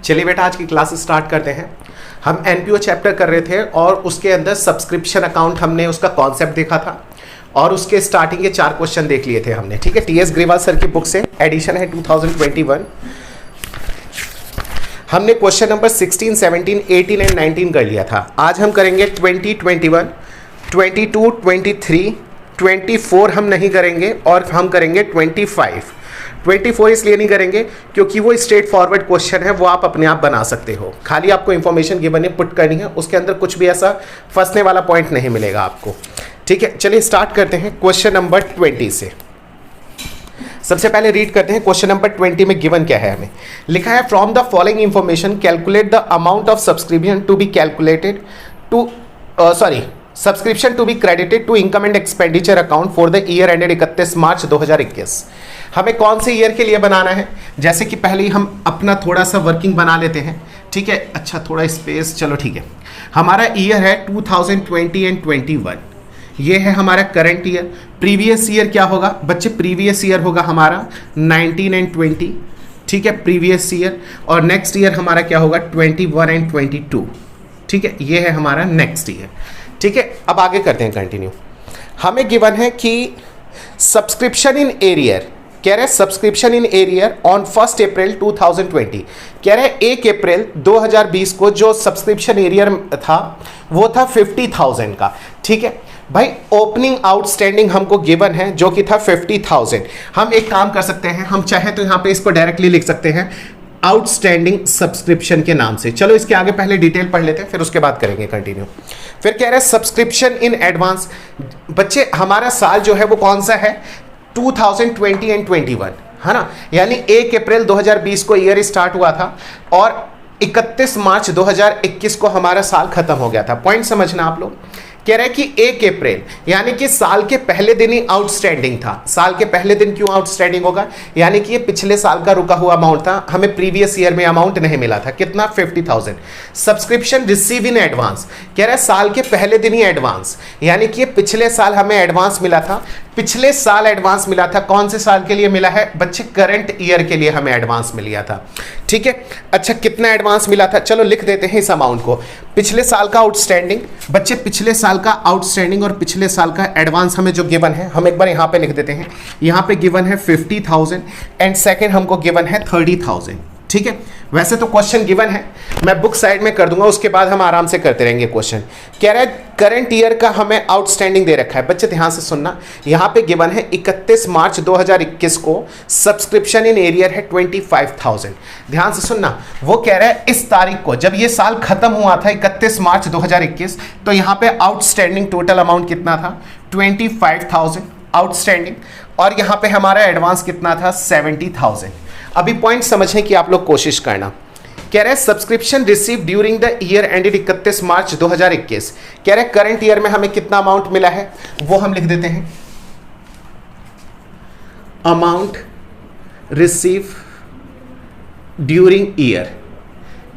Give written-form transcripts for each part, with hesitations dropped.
चलिए बेटा आज की क्लास स्टार्ट करते हैं। हम एनपीओ चैप्टर कर रहे थे और उसके अंदर सब्सक्रिप्शन अकाउंट हमने उसका कॉन्सेप्ट देखा था और उसके स्टार्टिंग के 4 क्वेश्चन देख लिए थे हमने। ठीक है, टीएस ग्रेवाल सर की बुक से, एडिशन है 2021। हमने क्वेश्चन नंबर 16, 17, 18 एंड 19 कर लिया था। आज हम करेंगे 20, 21, 22, 23, 24 हम नहीं करेंगे और हम करेंगे 25। 24 इसलिए नहीं करेंगे क्योंकि वो स्ट्रेट फॉरवर्ड क्वेश्चन है, वो आप अपने आप बना सकते हो। खाली आपको इन्फॉर्मेशन गिवन है, पुट करनी है, उसके अंदर कुछ भी ऐसा फंसने वाला पॉइंट नहीं मिलेगा आपको। ठीक है, चलिए स्टार्ट करते हैं क्वेश्चन नंबर 20 से। सबसे पहले रीड करते हैं क्वेश्चन नंबर 20 में गिवन क्या है। हमें लिखा है from the following information calculate the amount of subscription to be calculated to subscription to be credited to income and expenditure account for the year ended 31 March 2021। हमें कौन से ईयर के लिए बनाना है? जैसे कि पहले ही हम अपना थोड़ा सा वर्किंग बना लेते हैं। ठीक है, अच्छा थोड़ा स्पेस, चलो ठीक है। हमारा ईयर है 2020 एंड 21, ये है हमारा करंट ईयर। प्रीवियस ईयर क्या होगा बच्चे? प्रीवियस ईयर होगा हमारा 19 एंड 20। ठीक है, प्रीवियस ईयर। और नेक्स्ट ईयर हमारा क्या होगा? 21 एंड 22। ठीक है, ये है हमारा नेक्स्ट ईयर। ठीक है, अब आगे करते हैं कंटिन्यू। हमें गिवन है कि सब्सक्रिप्शन इन एरियर, कह रहे subscription in arrear on 1 April 2020, कह रहे 1 अप्रैल 2020 को जो सब्सक्रिप्शन एरियर था वो था 50,000 का। ठीक है भाई, ओपनिंग आउटस्टैंडिंग हमको गिवन है जो कि था 50,000। हम एक काम कर सकते हैं, हम चाहे तो यहाँ पे इसको डायरेक्टली लिख सकते हैं आउटस्टैंडिंग सब्सक्रिप्शन के नाम से। चलो इसके आगे पहले डिटेल पढ़ लेते हैं, फिर उसके बाद करेंगे कंटिन्यू। फिर कह रहे हैं सब्सक्रिप्शन इन एडवांस। बच्चे हमारा साल जो है वो कौन सा है? 2020 एंड 21, है ना। यानी 1 अप्रैल 2020 को ईयर स्टार्ट हुआ था और 31 मार्च 2021 को हमारा साल खत्म हो गया था। पॉइंट समझना आप लोग। कह रहे हैं कि 1 अप्रैल यानी कि साल के पहले दिन ही आउटस्टैंडिंग था। साल के पहले दिन क्यों आउटस्टैंडिंग होगा? यानी कि ये पिछले साल का रुका हुआ अमाउंट था, हमें प्रीवियस ईयर में अमाउंट नहीं मिला था। कितना? 50,000। सब्सक्रिप्शन रिसीव इन एडवांस, कह रहा है साल के पहले दिन ही एडवांस, यानी कि पिछले साल हमें एडवांस मिला था। पिछले साल एडवांस मिला था, कौन से साल के लिए मिला है बच्चे? करंट ईयर के लिए हमें एडवांस मिल गया था। ठीक है, अच्छा कितना एडवांस मिला था? चलो लिख देते हैं इस अमाउंट को। पिछले साल का आउटस्टैंडिंग, बच्चे पिछले साल का आउटस्टैंडिंग और पिछले साल का एडवांस हमें जो गिवन है, हम एक बार यहाँ पे लिख देते हैं। यहाँ पे गिवन है 50,000 एंड सेकेंड हमको गिवन है 30,000। ठीक है, वैसे तो क्वेश्चन गिवन है, मैं बुक साइड में कर दूंगा, उसके बाद हम आराम से करते रहेंगे क्वेश्चन। कह रहा है करंट ईयर का हमें आउटस्टैंडिंग दे रखा है। बच्चे ध्यान से सुनना, यहाँ पे गिवन है 31 मार्च 2021 को सब्सक्रिप्शन इन एरियर है 25,000। ध्यान से सुनना, वो कह रहा है इस तारीख को जब ये साल खत्म हुआ था 31 मार्च 2021, तो यहाँ पे आउटस्टैंडिंग टोटल अमाउंट कितना था? 25,000 आउटस्टैंडिंग, और यहाँ पे हमारा एडवांस कितना था? 70,000। अभी पॉइंट समझने की आप लोग कोशिश करना। कह रहे हैं subscription receive during the year ended 31 March 2021, कह रहे हैं करंट ईयर में हमें कितना अमाउंट मिला है वो हम लिख देते हैं। Amount receive during year,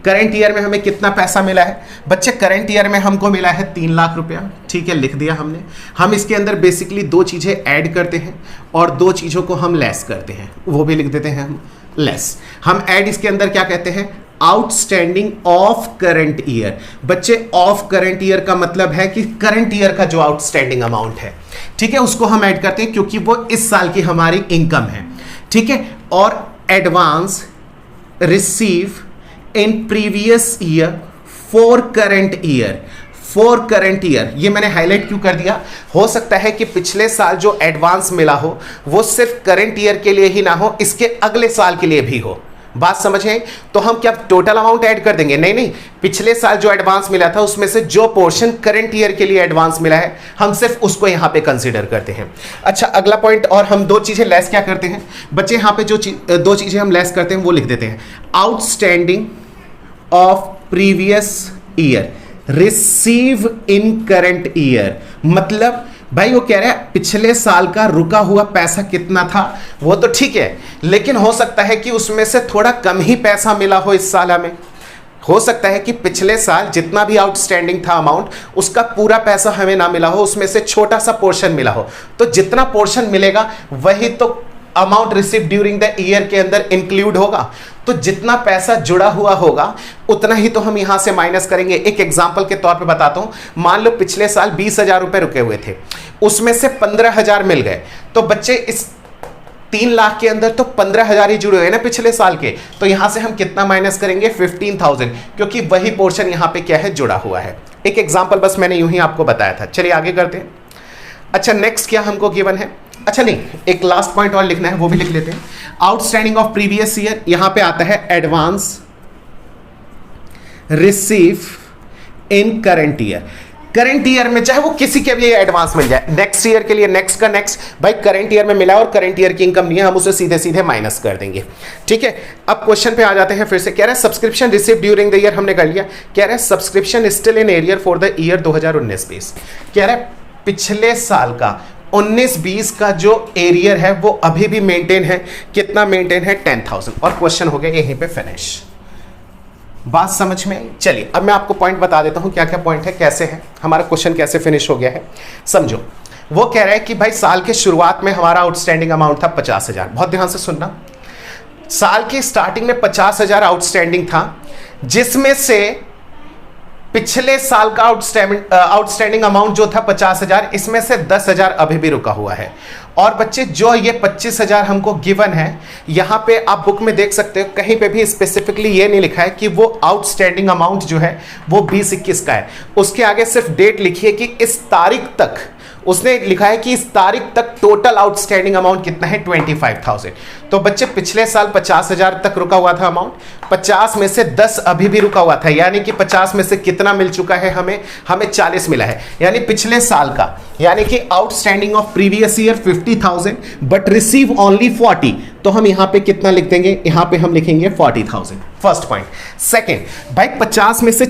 current year में हमें कितना पैसा मिला है बच्चे? करंट ईयर में हमको मिला है 3 लाख रुपया। ठीक है, लिख दिया हमने। हम इसके अंदर बेसिकली 2 चीजें ऐड करते हैं और 2 चीजों को हम लेस करते हैं, वो भी लिख देते हैं हम लेस। हम ऐड इसके अंदर क्या कहते हैं? Outstanding of current year. बच्चे ऑफ करंट ईयर का मतलब है कि करंट ईयर का जो आउटस्टैंडिंग अमाउंट है, ठीक है, उसको हम ऐड करते हैं क्योंकि वो इस साल की हमारी इनकम है। ठीक है, और advance receive in previous year for current year. For current year ये मैंने हाईलाइट क्यों कर दिया? हो सकता है कि पिछले साल जो एडवांस मिला हो वो सिर्फ करंट ईयर के लिए ही ना हो, इसके अगले साल के लिए भी हो। बात समझें? तो हम क्या टोटल अमाउंट ऐड कर देंगे? नहीं नहीं, पिछले साल जो एडवांस मिला था उसमें से जो पोर्शन करंट ईयर के लिए एडवांस मिला है हम सिर्फ उसको यहां पे कंसीडर करते हैं। अच्छा अगला पॉइंट, और हम 2 चीजें लेस क्या करते हैं बच्चे? यहां पे जो 2 चीजें हम लेस करते हैं वो लिख देते हैं। Outstanding of previous year receive in current year, मतलब भाई वो कह रहा है पिछले साल का रुका हुआ पैसा कितना था वो तो ठीक है, लेकिन हो सकता है कि उसमें से थोड़ा कम ही पैसा मिला हो इस साल हमें। हो सकता है कि पिछले साल जितना भी आउटस्टैंडिंग था अमाउंट, उसका पूरा पैसा हमें ना मिला हो, उसमें से छोटा सा पोर्शन मिला हो। तो जितना पोर्शन मिलेगा वही तो amount receive during the year के अंदर इंक्लूड होगा, तो जितना पैसा जुड़ा हुआ होगा उतना ही तो हम यहां से माइनस करेंगे। एक एग्जांपल के तौर पे बताता हूं, मान लो पिछले साल 20,000 रुपए रुके हुए थे, उसमें से 15,000 मिल गए, तो बच्चे इस 3 लाख के अंदर तो 15,000 ही जुड़े हुए ना पिछले साल के, तो यहां से हम कितना माइनस करेंगे 15,000, क्योंकि वही पोर्शन यहां पे क्या है जुड़ा हुआ है। एक एग्जांपल बस मैंने यूं ही आपको बताया था। चलिए आगे करते हैं। अच्छा नेक्स्ट क्या हमको गिवन है, अच्छा नहीं एक लास्ट पॉइंट और लिखना है, वो भी लिख लेते हैं। आउटस्टैंडिंग ऑफ प्रीवियस ईयर, यहां पे आता है advance receive in current year. Current year में चाहे वो किसी के भी एडवांस मिल जाए, नेक्स्ट ईयर के लिए नेक्स्ट का नेक्स्ट, भाई करंट ईयर में मिला और करंट ईयर की इनकम नहीं है, हम उसे सीधे सीधे माइनस कर देंगे। ठीक है, अब क्वेश्चन पे आ जाते हैं फिर से। कह रहा है subscription receive during the year, हमने कर लिया। कह रहा है subscription still in arrear for the year 2019-20। कह रहा है पिछले साल का 19-20 का जो एरियर है वो अभी भी मेंटेन है। कितना मेंटेन है 10,000, और क्वेश्चन हो गया यहीं पे फिनिश। बात समझ में आई? चलिए अब मैं आपको पॉइंट बता देता हूं क्या क्या पॉइंट है, कैसे है हमारा क्वेश्चन, कैसे फिनिश हो गया है। समझो, वो कह रहा है कि भाई साल के शुरुआत में हमारा आउटस्टैंडिंग अमाउंट था 50,000। बहुत ध्यान से सुनना, साल की स्टार्टिंग में 50,000 आउटस्टैंडिंग था, जिसमें से पिछले साल का आउटस्टैंडिंग अमाउंट जो था 50,000, इसमें से 10,000 अभी भी रुका हुआ है। और बच्चे जो ये 25,000 हमको गिवन है, यहां पे आप बुक में देख सकते हो, कहीं पे भी स्पेसिफिकली ये नहीं लिखा है कि वो आउटस्टैंडिंग अमाउंट जो है वो 20-21 का है। उसके आगे सिर्फ डेट लिखी है कि इस तारीख तक, उसने लिखा है कि इस तारीख तक टोटल आउटस्टैंडिंग अमाउंट कितना है 25,000। तो बच्चे पिछले साल 50,000 तक रुका हुआ था अमाउंट, 50 में से 10 अभी भी रुका हुआ था, यानी कि 50 में से कितना मिल चुका है हमें 40 मिला है। यानी पिछले साल का, यानी कि outstanding of previous year 50,000 but receive only 40, तो हम यहां पे कितना लिख देंगे, यहां पे हम लिखेंगे 40,000। First point. सेकंड, भाई 50 में से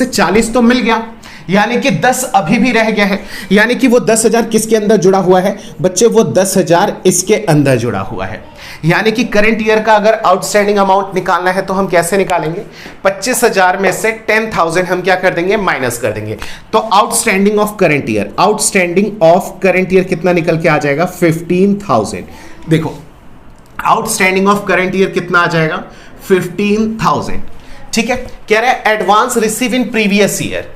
40 तो मिल गया, यानी कि 10 अभी भी रह गया है, यानी कि वो 10,000 किसके अंदर जुड़ा हुआ है बच्चे, वो 10,000 इसके अंदर जुड़ा हुआ है। यानी कि करंट ईयर का अगर आउटस्टैंडिंग अमाउंट निकालना है तो हम कैसे निकालेंगे, 25,000 में से 10,000 हम क्या कर देंगे, माइनस कर देंगे। तो outstanding of current year, outstanding of current year कितना निकल के आ जाएगा 15,000। देखो आउटस्टैंडिंग ऑफ करंट ईयर कितना आ जाएगा 15,000। ठीक है, कह रहा है advance receive in previous year,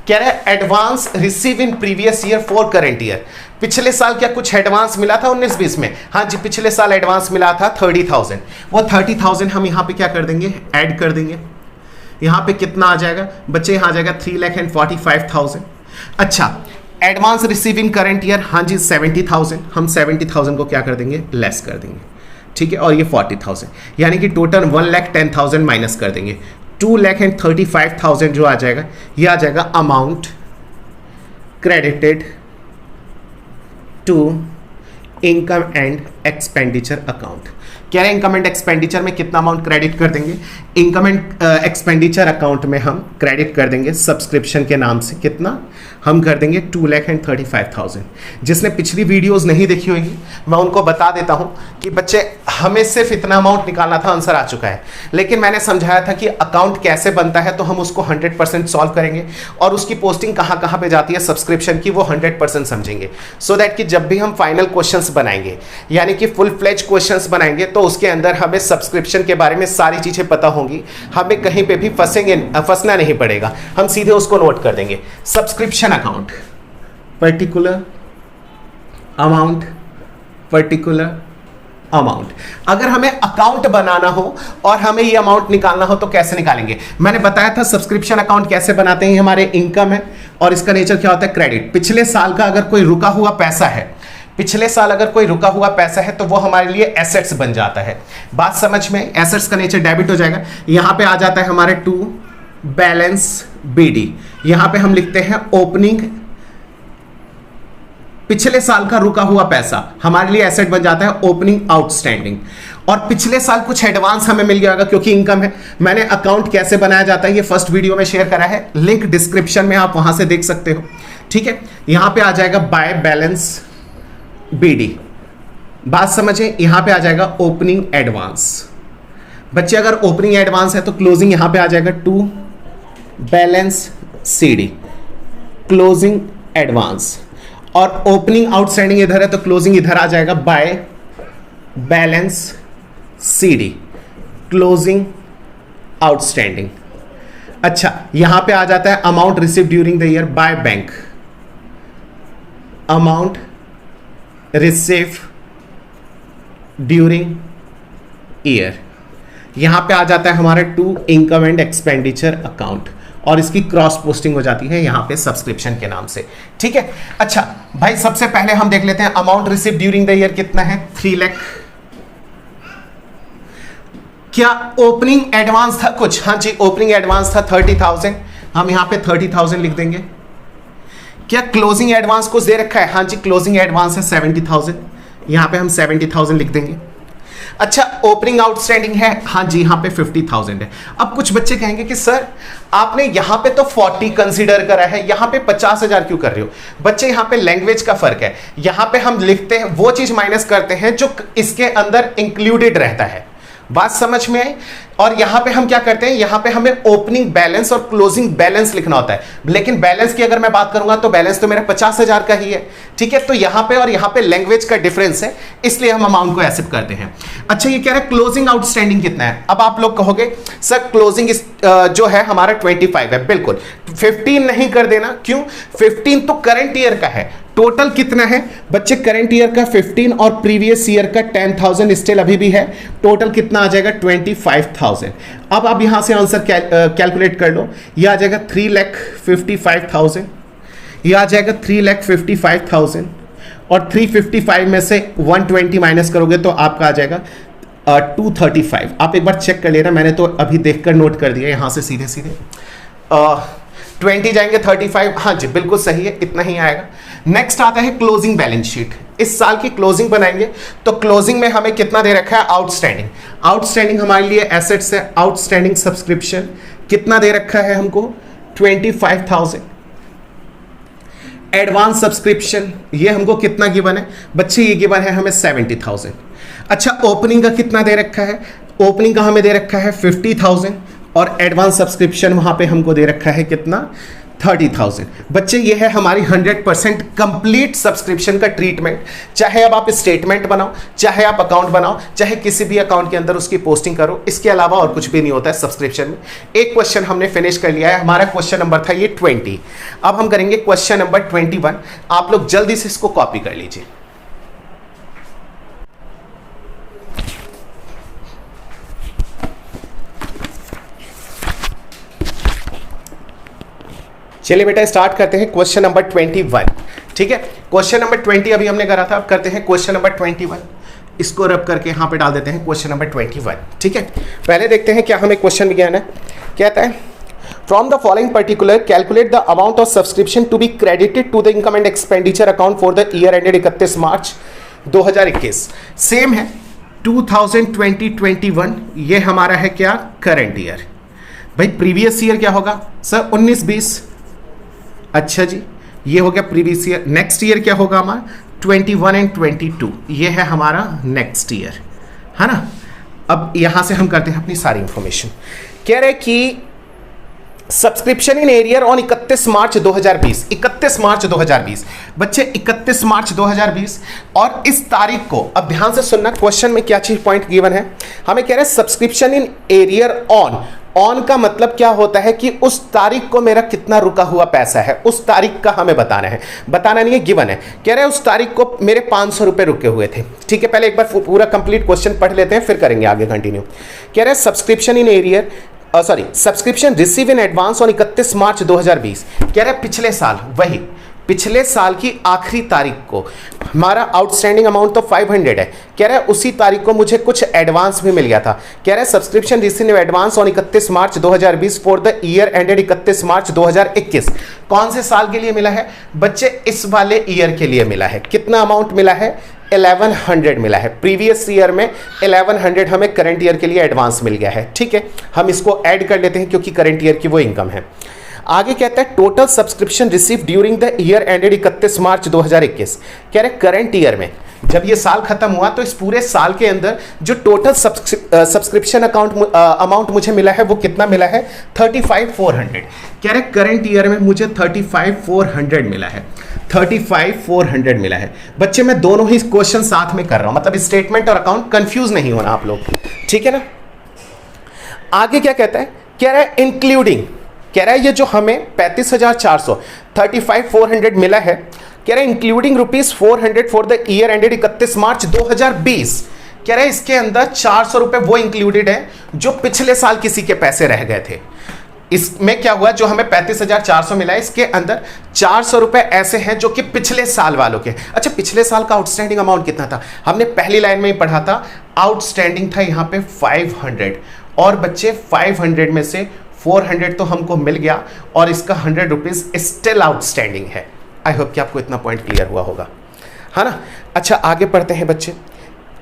कह रहा है advance receive in previous year for current year. पिछले साल क्या कुछ एडवांस मिला था 19-20 में? हाँ जी, पिछले साल एडवांस मिला था 30,000। वो 30,000 हम यहां पे क्या कर देंगे, ऐड कर देंगे। यहां पे कितना आ जाएगा बच्चे, यहां आ जाएगा 3,45,000। अच्छा, advance receive in current year, हाँ जी 70,000, हम 70,000 को क्या कर देंगे, लेस कर देंगे। ठीक है, और ये 40,000, यानी कि टोटल 1,10,000 माइनस कर देंगे। 2,35,000 जो आ जाएगा, ये आ जाएगा amount credited to income and expenditure account. क्या है, इनकम एंड एक्सपेंडिचर में कितना अमाउंट क्रेडिट कर देंगे, इनकम एंड एक्सपेंडिचर अकाउंट में हम क्रेडिट कर देंगे सब्सक्रिप्शन के नाम से, कितना हम कर देंगे 2,35,000। जिसने पिछली वीडियोस नहीं देखी होगी मैं उनको बता देता हूं कि बच्चे हमें सिर्फ इतना अमाउंट निकालना था, आंसर आ चुका है। लेकिन मैंने समझाया था कि अकाउंट कैसे बनता है, तो हम उसको 100% सॉल्व करेंगे और उसकी पोस्टिंग कहां कहां पे जाती है सब्सक्रिप्शन की, वो 100% समझेंगे, सो दैट कि जब भी हम फाइनल क्वेश्चंस बनाएंगे, यानी कि फुल फ्लेज क्वेश्चंस बनाएंगे, तो उसके अंदर हमें सब्सक्रिप्शन के बारे में सारी चीजें पता होंगी, हमें कहीं पे भी फंसना नहीं पड़ेगा, हम सीधे उसको नोट कर देंगे। Subscription account, particular amount, particular amount. अगर हमें अकाउंट बनाना हो और हमें ये अमाउंट निकालना हो तो कैसे निकालेंगे, मैंने बताया था सब्सक्रिप्शन अकाउंट कैसे बनाते हैं, हमारे इनकम है और इसका नेचर क्या होता है, क्रेडिट। पिछले साल का अगर कोई रुका हुआ पैसा है, पिछले साल अगर कोई रुका हुआ पैसा है तो वो हमारे लिए एसेट्स बन जाता है। बात समझ में, एसेट्स का नेचर डेबिट हो जाएगा। यहां पे आ जाता है हमारे टू बैलेंस बीडी, यहां पे हम लिखते हैं ओपनिंग, पिछले साल का रुका हुआ पैसा हमारे लिए एसेट बन जाता है ओपनिंग आउटस्टैंडिंग। और पिछले साल कुछ एडवांस हमें मिल गया होगा क्योंकि इनकम है। मैंने अकाउंट कैसे बनाया जाता है ये फर्स्ट वीडियो में शेयर करा है, लिंक डिस्क्रिप्शन में, आप वहां से देख सकते हो। ठीक है, यहां पे आ जाएगा बाय बैलेंस बीडी, बात समझे, यहां पे आ जाएगा ओपनिंग एडवांस। बच्चे अगर ओपनिंग एडवांस है तो क्लोजिंग यहां पे आ जाएगा to balance CD, closing advance. और ओपनिंग आउटस्टैंडिंग इधर है तो क्लोजिंग इधर आ जाएगा by balance CD, closing outstanding. अच्छा, यहां पे आ जाता है amount receive during the year by bank, amount receive during year. यहां पे आ जाता है हमारा to income and expenditure account, और इसकी क्रॉस पोस्टिंग हो जाती है यहां पे सब्सक्रिप्शन के नाम से। ठीक है, अच्छा भाई सबसे पहले हम देख लेते हैं amount receive during the year कितना है, 3 लाख। क्या ओपनिंग एडवांस था कुछ? हाँ जी, ओपनिंग एडवांस था 30,000, हम यहां पे 30,000 लिख देंगे। क्या क्लोजिंग एडवांस कुछ दे रखा है? हाँ जी, क्लोजिंग एडवांस है 70,000, यहां पे हम 70,000 लिख देंगे। अच्छा, ओपनिंग आउटस्टैंडिंग है, हाँ जी यहां पे 50,000 है। अब कुछ बच्चे कहेंगे कि सर आपने यहां पे तो 40 कंसीडर करा है, यहां पे 50,000 क्यों कर रहे हो? बच्चे यहां पे लैंग्वेज का फर्क है, यहां पे हम लिखते हैं वो चीज माइनस करते हैं जो इसके अंदर इंक्लूडेड रहता है। बात समझ में आई? और यहां पे हम क्या करते हैं, यहां पे हमें ओपनिंग बैलेंस और क्लोजिंग बैलेंस लिखना होता है, लेकिन बैलेंस की अगर मैं बात करूंगा तो बैलेंस तो मेरा 50,000 का ही है। ठीक है, तो यहां पे और यहां पे लैंग्वेज का डिफरेंस है, इसलिए हम अमाउंट को एक्सेप्ट करते हैं। अच्छा, ये कह रहा है क्लोजिंग आउटस्टैंडिंग कितना है। अब आप लोग कहोगे सर क्लोजिंग जो है हमारा 25 है, बिल्कुल 15 नहीं कर देना, क्यों? 15 तो करंट ईयर का है। टोटल कितना है बच्चे? करंट ईयर का 15 और प्रीवियस ईयर का 10,000 स्टिल अभी भी है, टोटल कितना आ जाएगा? 25,000। अब आप यहां से आंसर कैलकुलेट कर लो, यह आ जाएगा 3,55,000, यह आ जाएगा 3,55,000, और 355 में से 120 माइनस करोगे तो आपका आ जाएगा 235। आप एक बार चेक कर लेना, मैंने तो अभी देखकर नोट कर दिया यहां से सीधे सीधे। 20 जाएंगे 35, हाँ जी बिल्कुल सही है, इतना ही आएगा। नेक्स्ट आता है क्लोजिंग बैलेंस शीट। इस साल की क्लोजिंग बनाएंगे तो क्लोजिंग में हमें कितना दे रखा है? आउटस्टैंडिंग। आउटस्टैंडिंग हमारे लिए एसेट्स है, आउटस्टैंडिंग सब्सक्रिप्शन कितना दे रखा है हमको? 25,000। एडवांस सब्सक्रिप्शन ये हमको कितना गिवन है बच्चे? ये गिवन है हमें 70,000। अच्छा, ओपनिंग का कितना दे रखा है? ओपनिंग का हमें दे रखा है 50,000, और एडवांस सब्सक्रिप्शन वहां पे हमको दे रखा है कितना? 30,000। बच्चे ये है हमारी 100% कंप्लीट सब्सक्रिप्शन का ट्रीटमेंट। चाहे अब आप स्टेटमेंट बनाओ, चाहे आप अकाउंट बनाओ, चाहे किसी भी अकाउंट के अंदर उसकी पोस्टिंग करो, इसके अलावा और कुछ भी नहीं होता है सब्सक्रिप्शन में। एक क्वेश्चन हमने फिनिश कर लिया है, हमारा क्वेश्चन नंबर था ये 20। अब हम करेंगे क्वेश्चन नंबर 21। आप लोग जल्दी से इसको कॉपी कर लीजिए। चलिए बेटा स्टार्ट करते हैं क्वेश्चन नंबर 21। ठीक है, क्वेश्चन नंबर 20 अभी हमने करा था, अब करते हैं क्वेश्चन नंबर 21। इसको रब करके यहां पे डाल देते हैं क्वेश्चन नंबर 21। ठीक है, पहले देखते हैं क्या हमें क्वेश्चन ज्ञान है। कहता है from the following particular calculate the amount of subscription to be credited to the income and expenditure account for the year ended 31 March 2021। Same है 2020-21, ये हमारा है क्या? Current year. भाई प्रीवियस ईयर क्या होगा सर? 19-20। अच्छा जी, ये हो गया प्रीवियस ईयर। नेक्स्ट ईयर क्या होगा हमारा? 21 एंड 22, ये है हमारा नेक्स्ट ईयर, है ना। अब यहां से हम करते हैं अपनी सारी इंफॉर्मेशन। कह रहे कि सब्सक्रिप्शन इन एरियर ऑन 31 मार्च 2020। 31 मार्च 2020 बच्चे, 31 मार्च 2020। और इस तारीख को अब ध्यान से सुनना, क्वेश्चन में क्या चीज पॉइंट गिवन है हमें। कह रहे हैं subscription in arrear on. On का मतलब क्या होता है कि उस तारीख को मेरा कितना रुका हुआ पैसा है, उस तारीख का हमें बताना है। बताना नहीं है, गिवन है। कह रहे हैं उस तारीख को मेरे 500 रुपए रुके हुए थे। ठीक है, पहले एक बार पूरा कंप्लीट क्वेश्चन पढ़ लेते हैं, फिर करेंगे आगे कंटिन्यू। कह रहे हैं subscription in arrear subscription receive in advance on 31 मार्च 2020। कह रहे हैं पिछले साल, वही पिछले साल की आखिरी तारीख को हमारा आउटस्टैंडिंग अमाउंट तो 500 है। कह रहा है उसी तारीख को मुझे कुछ एडवांस भी मिल गया था। कह रहा है subscription receive advance on 31 March 2020 for the year ended 31 March 2021। कौन से साल के लिए मिला है बच्चे? इस वाले ईयर के लिए मिला है। कितना अमाउंट मिला है? 1100 मिला है। प्रीवियस ईयर में 1100 हमें करंट ईयर के लिए एडवांस मिल गया है। ठीक है, हम इसको ऐड कर लेते हैं क्योंकि करंट ईयर की वो इनकम है। आगे कहता है total subscription receive during the year ended 31 March 2021। कह रहे करंट ईयर में जब ये साल खत्म हुआ तो इस पूरे साल के अंदर जो टोटल सब्सक्रिप्शन अमाउंट मुझे मिला है वो कितना मिला है? 35,400। कह रहे करंट ईयर में मुझे 35,400 मिला है। 35,400 मिला है। बच्चे मैं दोनों ही क्वेश्चन साथ में कर रहा हूं, मतलब स्टेटमेंट और अकाउंट, कंफ्यूज नहीं होना आप लोग, ठीक है ना। आगे क्या कहता है, कह रहा है इंक्लूडिंग, कह रहा है ये जो हमें 35,400 35,400 मिला है, कह रहा है including ₹400 for the year ended 31 मार्च 2020। कह रहा है इसके अंदर 400 रुपए वो इंक्लूडेड है जो पिछले साल किसी के पैसे रह गए थे। इसमें क्या हुआ, जो हमें 35,400 मिला है, इसके अंदर 400 रुपए ऐसे हैं जो कि पिछले साल वालों के। अच्छा, पिछले साल का आउटस्टैंडिंग अमाउंट कितना था, हमने पहली लाइन में ही पढ़ा था, आउटस्टैंडिंग था यहाँ पे 500, और बच्चे 500 में से 400 तो हमको मिल गया और इसका 100 रुपीज स्टिल आउटस्टैंडिंग है। आई होप कि आपको इतना पॉइंट क्लियर हुआ होगा, है ना। अच्छा, आगे पढ़ते हैं बच्चे।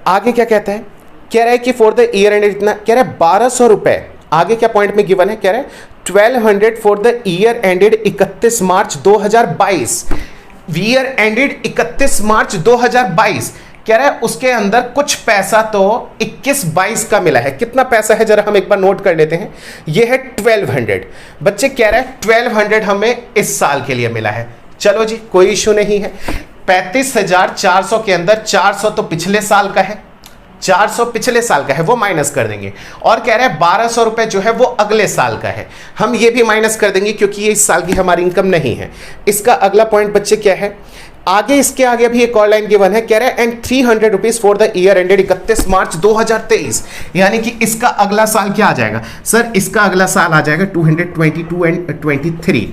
आगे क्या कहता है, कह रहा है कि फॉर द ईयर एंडेड इतना, कह रहा है 1200 रुपए। आगे क्या पॉइंट में गिवन है, कह रहा है 1200 for the year ended 31 March 2022। Year ended 31 मार्च 2022, कह रहा है उसके अंदर कुछ पैसा तो 21-22 का मिला है। कितना पैसा है जरा हम एक बार नोट कर लेते हैं, ये है 1200। बच्चे कह रहा है 1200 हमें इस साल के लिए मिला है। चलो जी, कोई इशू नहीं है। 35,400 के अंदर 400 तो पिछले साल का है, 400 पिछले साल का है, वो माइनस कर देंगे, और कह रहे हैं 1200 रुपए जो है वो अगले साल का है, हम ये भी माइनस कर देंगे क्योंकि ये इस साल की हमारी इनकम नहीं है। इसका अगला पॉइंट बच्चे क्या है, आगे इसके आगे भी एक और लाइन गिवन है, कह रहे हैं and 300 rupees for the year ended 31 मार्च 2023। यानी कि इसका अगला साल क्या आ जाएगा सर, इसका अगला साल आ जाएगा 222 एंड 23।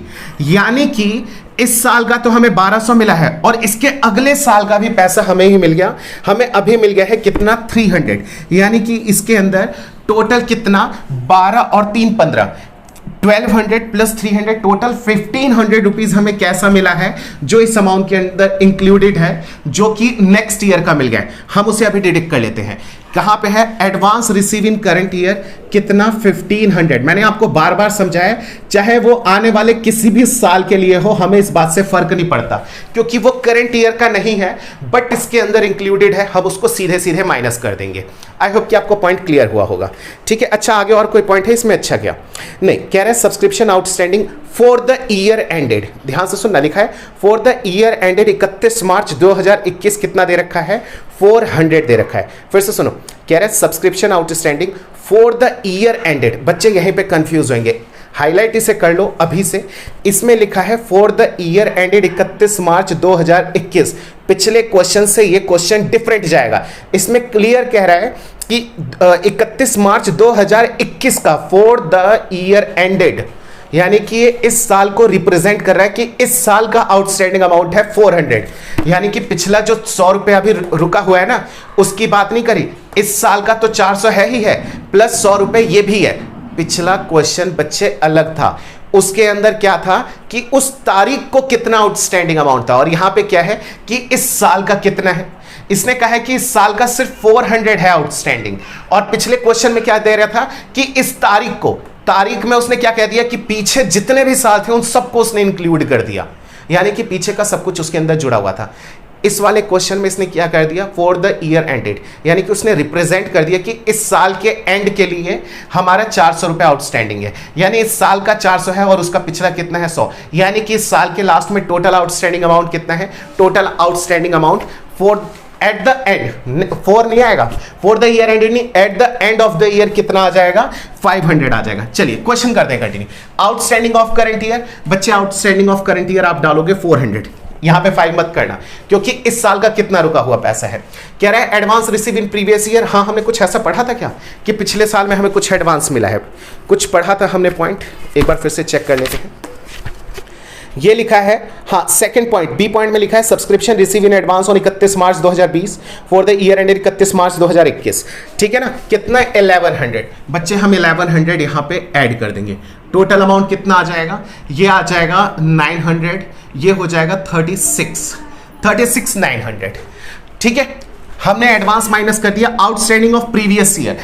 यानी कि इस साल का तो हमें 1200 मिला है और इसके अगले साल का भी पैसा हमें ही मिल गया। हमें अभी मिल गया है कितना, 300। यानी कि इसके अंदर टोटल कितना, 12 और 3 15, 1200 प्लस 300, टोटल 1500 रुपीज हमें कैसा मिला है, जो इस अमाउंट के अंदर इंक्लूडेड है, जो कि नेक्स्ट ईयर का मिल गया है। हम उसे अभी डिडक्ट कर लेते हैं। कहां पे है, advance receive in current year, कितना, 1500। मैंने आपको बार बार समझाया, चाहे वो आने वाले किसी भी साल के लिए हो, हमें इस बात से फर्क नहीं पड़ता क्योंकि वो करंट ईयर का नहीं है, बट इसके अंदर इंक्लूडेड है, हम उसको सीधे सीधे माइनस कर देंगे। आई होप कि आपको पॉइंट क्लियर हुआ होगा, ठीक है। अच्छा, आगे और कोई पॉइंट है इसमें, अच्छा क्या नहीं, कह रहे हैं subscription outstanding for the year ended, ध्यान से सुनना, लिखा है for the year ended 31 March 2021, कितना दे रखा है, 400 दे रखा है। फिर से सुनो, कह रहे हैं subscription outstanding for the year ended. बच्चे यहीं पे कंफ्यूज होंगे, हाईलाइट इसे कर लो अभी से। इसमें लिखा है for the year ended 31 March 2021। पिछले क्वेश्चन से ये क्वेश्चन डिफरेंट जाएगा। इसमें क्लियर कह रहा है कि 31 मार्च 2021 का फॉर द ईयर एंडेड, यानी कि ये इस साल को रिप्रेजेंट कर रहा है कि इस साल का आउटस्टैंडिंग अमाउंट है 400। यानी कि पिछला जो 100 रुपये अभी रुका हुआ है ना, उसकी बात नहीं करी, इस साल का तो 400 है ही है, प्लस 100 रुपये ये भी है। पिछला क्वेश्चन बच्चे अलग था, उसके अंदर क्या था कि उस तारीख को कितना आउटस्टैंडिंग अमाउंट था, और यहां पे क्या है कि इस साल का कितना है। इसने कहा है कि इस साल का सिर्फ 400 है आउटस्टैंडिंग, और पिछले क्वेश्चन में क्या दे रहा था कि इस तारीख को, तारीख में उसने क्या कह दिया कि पीछे जितने भी साल थे उन सबको उसने इंक्लूड कर दिया, यानी कि पीछे का सब कुछ उसके अंदर जुड़ा हुआ था। इस वाले क्वेश्चन में इसने क्या कर दिया, फॉर द ईयर एंडेड, यानी कि उसने रिप्रेजेंट कर दिया कि इस साल के एंड के लिए हमारा 400 रुपये आउटस्टैंडिंग है, यानी इस साल का 400 है और उसका पिछला कितना है, 100। यानी कि इस साल के लास्ट में टोटल आउटस्टैंडिंग अमाउंट कितना है, total outstanding amount for at the end, 4 नहीं आएगा, फॉर द ईयर एंडेड नहीं, at the end of the year कितना आ जाएगा, 500 आ जाएगा। चलिए क्वेश्चन करते हैं continue. Outstanding of current year, बच्चे आउटस्टैंडिंग ऑफ करंट ईयर आप डालोगे 400, यहां पे 5 मत करना क्योंकि इस साल का कितना रुका हुआ पैसा है। कह रहा है advance receive in previous year, हाँ हमने कुछ ऐसा पढ़ा था क्या कि पिछले साल में हमें कुछ एडवांस मिला है, कुछ पढ़ा था हमने पॉइंट, एक बार फिर से चेक कर लेते हैं। ये लिखा है, हाँ सेकंड पॉइंट, बी पॉइंट में लिखा है subscription receive in advance on 31 March 2020 for the year ended 31 March 2021, ठीक है ना। कितना, 1100। बच्चे हम 1100 यहाँ पे ऐड कर देंगे, टोटल अमाउंट कितना आ जाएगा, ये आ जाएगा 900, ये हो जाएगा 36,900, ठीक है। हमने एडवांस माइनस कर दिया। Outstanding of previous year,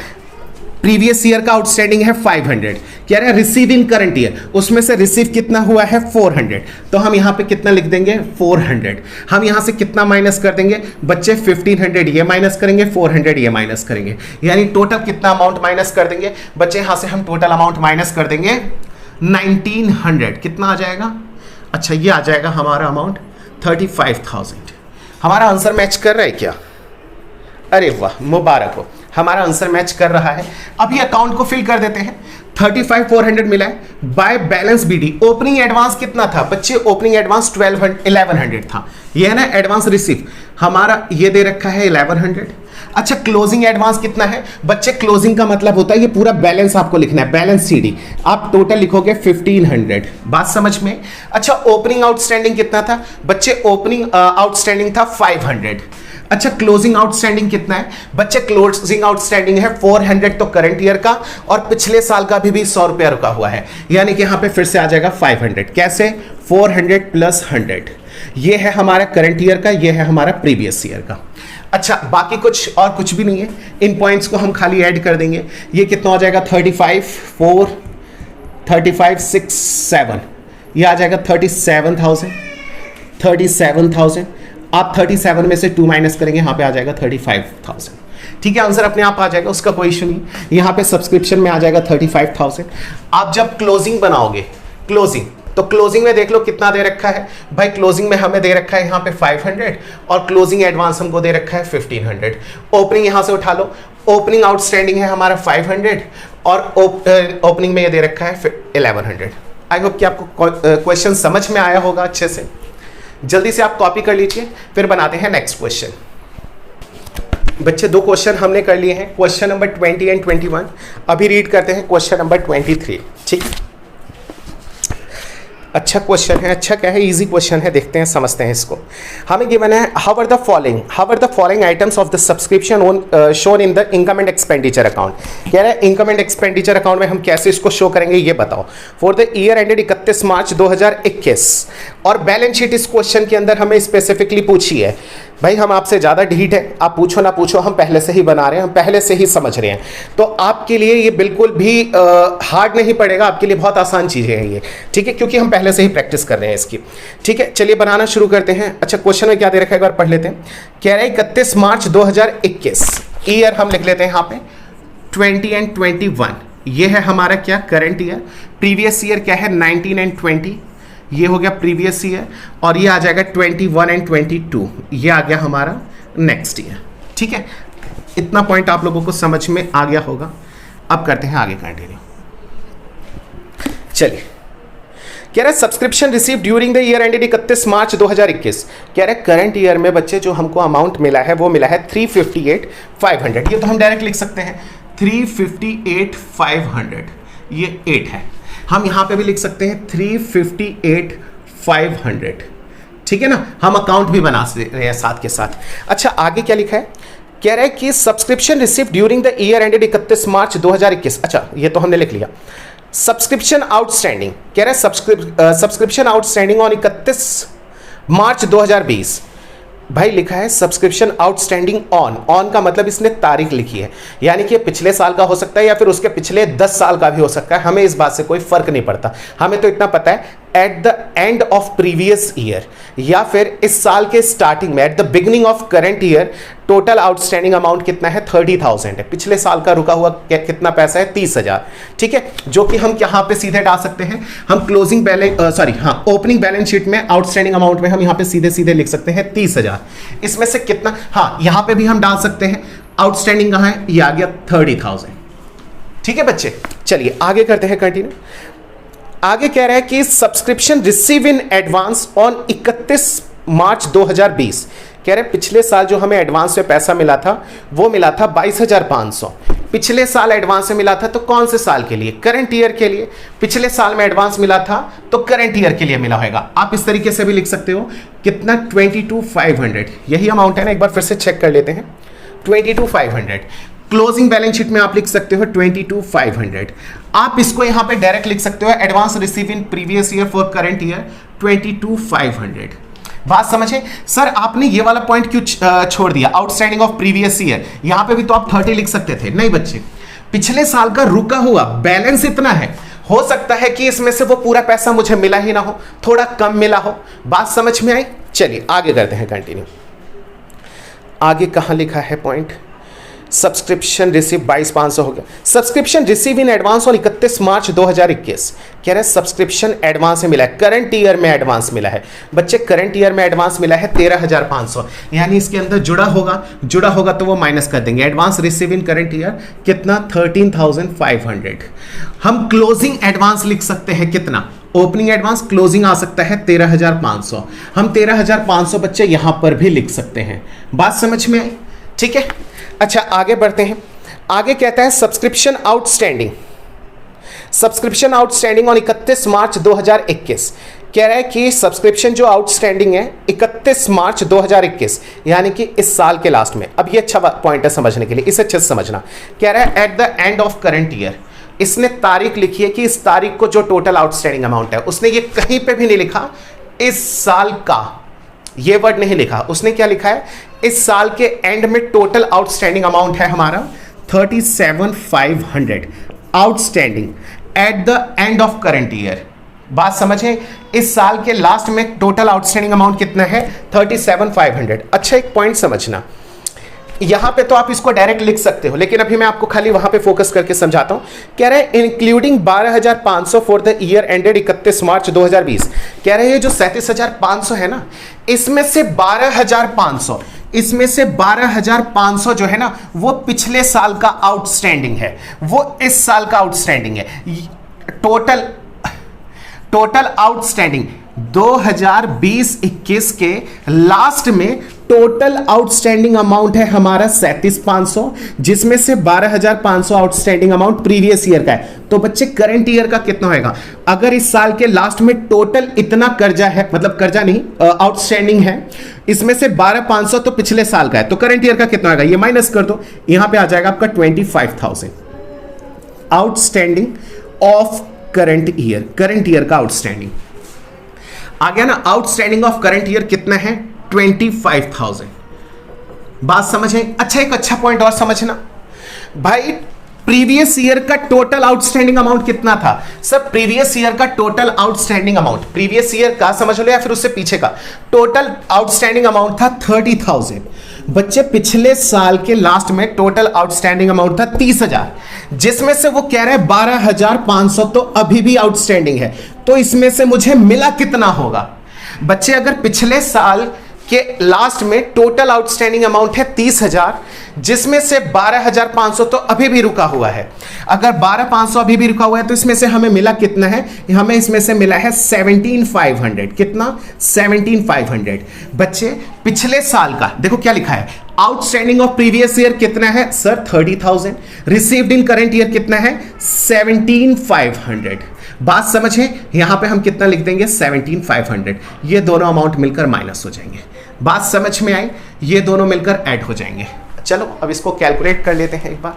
previous year का आउटस्टैंडिंग है 500, कह रहे हैं रिसीव इन करंट ईयर, उसमें से रिसीव कितना हुआ है 400, तो हम यहां पे कितना लिख देंगे 400। हम यहां से कितना माइनस कर देंगे बच्चे, 1500 ये माइनस करेंगे, 400 ये माइनस करेंगे, यानी टोटल कितना अमाउंट माइनस कर देंगे बच्चे, यहां से हम टोटल अमाउंट माइनस कर देंगे 1900, कितना आ जाएगा, अच्छा ये आ जाएगा हमारा अमाउंट 35,000। हमारा आंसर मैच कर रहा है क्या? अरे वाह, मुबारक हो, हमारा आंसर मैच कर रहा है। अभी अकाउंट को फिल कर देते हैं। 35,400 मिला है by balance BD. Opening advance कितना था बच्चे? ओपनिंग एडवांस 1100 था। ये है ना एडवांस रिसीव, हमारा ये दे रखा है 1100। अच्छा, क्लोजिंग एडवांस कितना है बच्चे? क्लोजिंग का मतलब होता है ये पूरा बैलेंस आपको लिखना है, बैलेंस सीडी। आप टोटल लिखोगे 1500। बात समझ में? अच्छा, ओपनिंग आउटस्टैंडिंग कितना था बच्चे? ओपनिंग आउटस्टैंडिंग था 500। अच्छा, क्लोजिंग आउटस्टैंडिंग कितना है बच्चे? क्लोजिंग आउटस्टैंडिंग है 400 तो करंट ईयर का, और पिछले साल का भी 100 रुपया रुका हुआ है, यानी कि यहां पे फिर से आ जाएगा 500। कैसे? 400 प्लस 100, ये है हमारा करंट ईयर का, ये है हमारा प्रीवियस ईयर का। अच्छा, बाकी कुछ और कुछ भी नहीं है, इन पॉइंट्स को हम खाली ऐड कर देंगे। ये कितना हो जाएगा? 35, 4, 35, 6, 7, ये आ जाएगा 37,000। 37,000 आप 37 में से 2 माइनस करेंगे, यहाँ पे आ जाएगा 35,000। ठीक है, आंसर अपने आप आ जाएगा, उसका कोई इशू नहीं। यहाँ पे सब्सक्रिप्शन में आ जाएगा 35,000। आप जब क्लोजिंग बनाओगे, क्लोजिंग, तो क्लोजिंग में देख लो कितना दे रखा है भाई। क्लोजिंग में हमें दे रखा है यहाँ पे 500, और क्लोजिंग एडवांस हमको दे रखा है 1500। ओपनिंग यहाँ से उठा लो, ओपनिंग आउटस्टैंडिंग है हमारा 500, और ओपनिंग में ये दे रखा है 1100। आई होप कि आपको क्वेश्चन समझ में आया होगा अच्छे से। जल्दी से आप कॉपी कर लीजिए, फिर बनाते हैं नेक्स्ट क्वेश्चन। बच्चे 2 क्वेश्चन हमने कर लिए हैं, क्वेश्चन नंबर 20 एंड 21। अभी रीड करते हैं क्वेश्चन नंबर 23। ठीक, अच्छा क्वेश्चन है। अच्छा क्या है? इजी क्वेश्चन है, देखते हैं, समझते हैं इसको। हमें गिवन है how are the following items of the subscription on shown in the income and expenditure account. कह रहा है इनकम एंड एक्सपेंडिचर अकाउंट में हम कैसे इसको शो करेंगे ये बताओ। For the year ended 31 March 2021, और बैलेंस शीट इस क्वेश्चन के अंदर हमें स्पेसिफिकली पूछी है। भाई हम आपसे ज़्यादा ढीठ है, आप पूछो ना पूछो, हम पहले से ही बना रहे हैं, हम पहले से ही समझ रहे हैं, तो आपके लिए ये बिल्कुल भी हार्ड नहीं पड़ेगा, आपके लिए बहुत आसान चीज़ें हैं ये। ठीक है, क्योंकि हम पहले से ही प्रैक्टिस कर रहे हैं इसकी। ठीक है, चलिए बनाना शुरू करते हैं। अच्छा, क्वेश्चन में क्या दे रखा है एक बार पढ़ लेते हैं। कह रहे हैं 31 मार्च 2021, ईयर हम लिख लेते हैं यहाँ पे 20 एंड 21। ये है हमारा क्या? Current year. प्रीवियस ईयर क्या है? 19 एंड 20, ये हो गया प्रीवियस ईयर, और ये आ जाएगा 21 एंड 22, ये आ गया हमारा नेक्स्ट ईयर। ठीक है, इतना पॉइंट आप लोगों को समझ में आ गया होगा। अब करते हैं आगे कंटिन्यू। चलिए, कह रहा है subscription receive during the year ended 31 March 2021। कह रहा है करंट ईयर में बच्चे जो हमको अमाउंट मिला है वो मिला है 358,500। ये तो हम डायरेक्ट लिख सकते हैं 358,500, ये 8 है। हम यहां पे भी लिख सकते हैं 358,500। ठीक है ना, हम अकाउंट भी बना रहे हैं साथ के साथ। अच्छा, आगे क्या लिखा है? कह रहा है कि subscription receive during the year ended 31 March 2021। अच्छा, ये तो हमने लिख लिया। सब्सक्रिप्शन आउटस्टैंडिंग, कह रहा है सब्सक्रिप्शन आउटस्टैंडिंग ऑन 31 मार्च 2020। भाई लिखा है सब्सक्रिप्शन आउटस्टैंडिंग ऑन का मतलब इसने तारीख लिखी है, यानी कि पिछले साल का हो सकता है या फिर उसके पिछले 10 साल का भी हो सकता है। हमें इस बात से कोई फर्क नहीं पड़ता, हमें तो इतना पता है at the end of previous year, या फिर इस साल के स्टार्टिंग में at the beginning of current year total outstanding amount कितना है? 30,000 है। पिछले साल का रुका हुआ कितना पैसा है? 30,000। ठीक है, जो कि हम यहाँ पे सीधे डाल सकते हैं। हम closing balance opening balance sheet में आउटस्टैंडिंग अमाउंट में हम यहाँ पे सीधे सीधे लिख सकते हैं 30,000। इसमें से कितना, हाँ यहाँ पे भी हम डाल सकते हैं आउटस्टैंडिंग कहाँ है? ये आ गया 30,000। ठीक है बच्चे, चलिए आगे करते हैं कंटिन्यू। आगे कह रहा है कि subscription receive in advance on 31 मार्च 2020। कह रहे पिछले साल जो हमें एडवांस में पैसा मिला था वो मिला था 22,500। पिछले साल एडवांस में मिला था तो कौन से साल के लिए? करंट ईयर के लिए। पिछले साल में एडवांस मिला था तो करंट ईयर के लिए मिला होगा। आप इस तरीके से भी लिख सकते हो। कितना? 22,500, यही अमाउंट है ना, एक बार फिर से चेक कर लेते हैं। 22,500 क्लोजिंग बैलेंस शीट में आप लिख सकते हो 22,500। आप इसको यहां पे डायरेक्ट लिख सकते हो advance receive in previous year for current year 22,500। बात समझे? सर आपने ये वाला पॉइंट क्यों छोड़ दिया आउटस्टैंडिंग ऑफ प्रीवियस ईयर? यहां पे भी तो आप 30 लिख सकते थे। नहीं बच्चे, पिछले साल का रुका हुआ बैलेंस इतना है, हो सकता है कि इसमें से वो पूरा पैसा मुझे मिला ही ना हो, थोड़ा कम मिला हो। बात समझ में आई? चलिए आगे करते हैं कंटिन्यू। आगे कहां लिखा है पॉइंट? सब्सक्रिप्शन रिसीव 22,500 हो गया। Subscription receive in advance on 31 March 2021 कह रहे हैं सब्सक्रिप्शन एडवांस में मिला है, करंट ईयर में एडवांस मिला है। बच्चे करंट ईयर में एडवांस मिला है 13,500, यानी इसके अंदर जुड़ा होगा तो वो माइनस कर देंगे। Advance receive in current year कितना 13,500। हम क्लोजिंग एडवांस लिख सकते हैं कितना, ओपनिंग एडवांस क्लोजिंग आ सकता है 13,500। हम 13,500 बच्चे यहां पर भी लिख सकते हैं। बात समझ में आई? ठीक है, अच्छा आगे बढ़ते हैं। आगे कहता है सब्सक्रिप्शन आउटस्टैंडिंग ऑन 31 मार्च 2021 कह रहा है कि सब्सक्रिप्शन जो आउटस्टैंडिंग है 31 मार्च 2021 यानी कि इस साल के लास्ट में। अब ये अच्छा पॉइंट है समझने के लिए, इसे अच्छे से समझना। कह रहा है at the end of current year, इसने तारीख लिखी है कि इस तारीख को जो टोटल आउटस्टैंडिंग अमाउंट है, उसने ये कहीं पे भी नहीं लिखा इस साल का, ये वर्ड नहीं लिखा। उसने क्या लिखा है, इस साल के एंड में टोटल आउटस्टैंडिंग अमाउंट है हमारा 37,500 outstanding at the end of current year. बात समझे, इस साल के लास्ट में टोटल आउटस्टैंडिंग अमाउंट कितना है 37,500। अच्छा एक पॉइंट समझना, यहां पे तो आप इसको डायरेक्ट लिख सकते हो, लेकिन अभी मैं आपको खाली वहां पे फोकस करके समझाता हूं। कह रहे हैं including 12,500 for the year ended 31 मार्च 2020। कह रहे हैं ये जो 37,500 है ना, इसमें से 12,500 जो है ना वो पिछले साल का आउटस्टैंडिंग है, वो इस साल का आउटस्टैंडिंग है। टोटल आउटस्टैंडिंग 2020-21 के लास्ट में टोटल आउटस्टैंडिंग अमाउंट है हमारा 37,500, जिसमें से 12,500 आउटस्टैंडिंग अमाउंट प्रीवियस ईयर का है। तो बच्चे करंट ईयर का कितना होगा, अगर इस साल के लास्ट में टोटल इतना कर्जा है, मतलब कर्जा नहीं आउटस्टैंडिंग है, इसमें से 12,500 तो पिछले साल का है, तो करंट ईयर का कितना होगा ये माइनस कर दो, यहां पे आ जाएगा आपका 25,000 आउटस्टैंडिंग ऑफ करंट ईयर का आउटस्टैंडिंग आ गया ना। आउटस्टैंडिंग ऑफ करंट ईयर कितना है 25,000। बात समझे? अच्छा एक अच्छा पॉइंट और समझना भाई, प्रीवियस ईयर का टोटल आउटस्टैंडिंग अमाउंट कितना था सर? प्रीवियस ईयर का total outstanding amount, previous year का समझ लो या फिर उससे पीछे का टोटल आउटस्टैंडिंग अमाउंट था 30,000। बच्चे पिछले साल के लास्ट में टोटल आउटस्टैंडिंग अमाउंट था 30,000, जिसमें से वो कह रहे हैं 12,500 तो अभी भी आउटस्टैंडिंग है। तो इसमें से मुझे मिला कितना होगा बच्चे? अगर पिछले साल के लास्ट में टोटल आउटस्टैंडिंग अमाउंट है 30,000, जिसमें से 12,500 तो अभी भी रुका हुआ है। अगर 12,500 अभी भी रुका हुआ है तो इसमें से हमें मिला कितना है? हमें इसमें से मिला है 17,500। कितना? 17,500। बच्चे पिछले साल का देखो क्या लिखा है, आउटस्टैंडिंग ऑफ प्रीवियस ईयर कितना है sir 30,000, received in current year कितना है 17,500। बात समझे, यहां पे हम कितना लिख देंगे 17,500, ये दोनों अमाउंट मिलकर माइनस हो जाएंगे। बात समझ में आई? ये दोनों मिलकर ऐड हो जाएंगे। चलो अब इसको कैलकुलेट कर लेते हैं एक बार।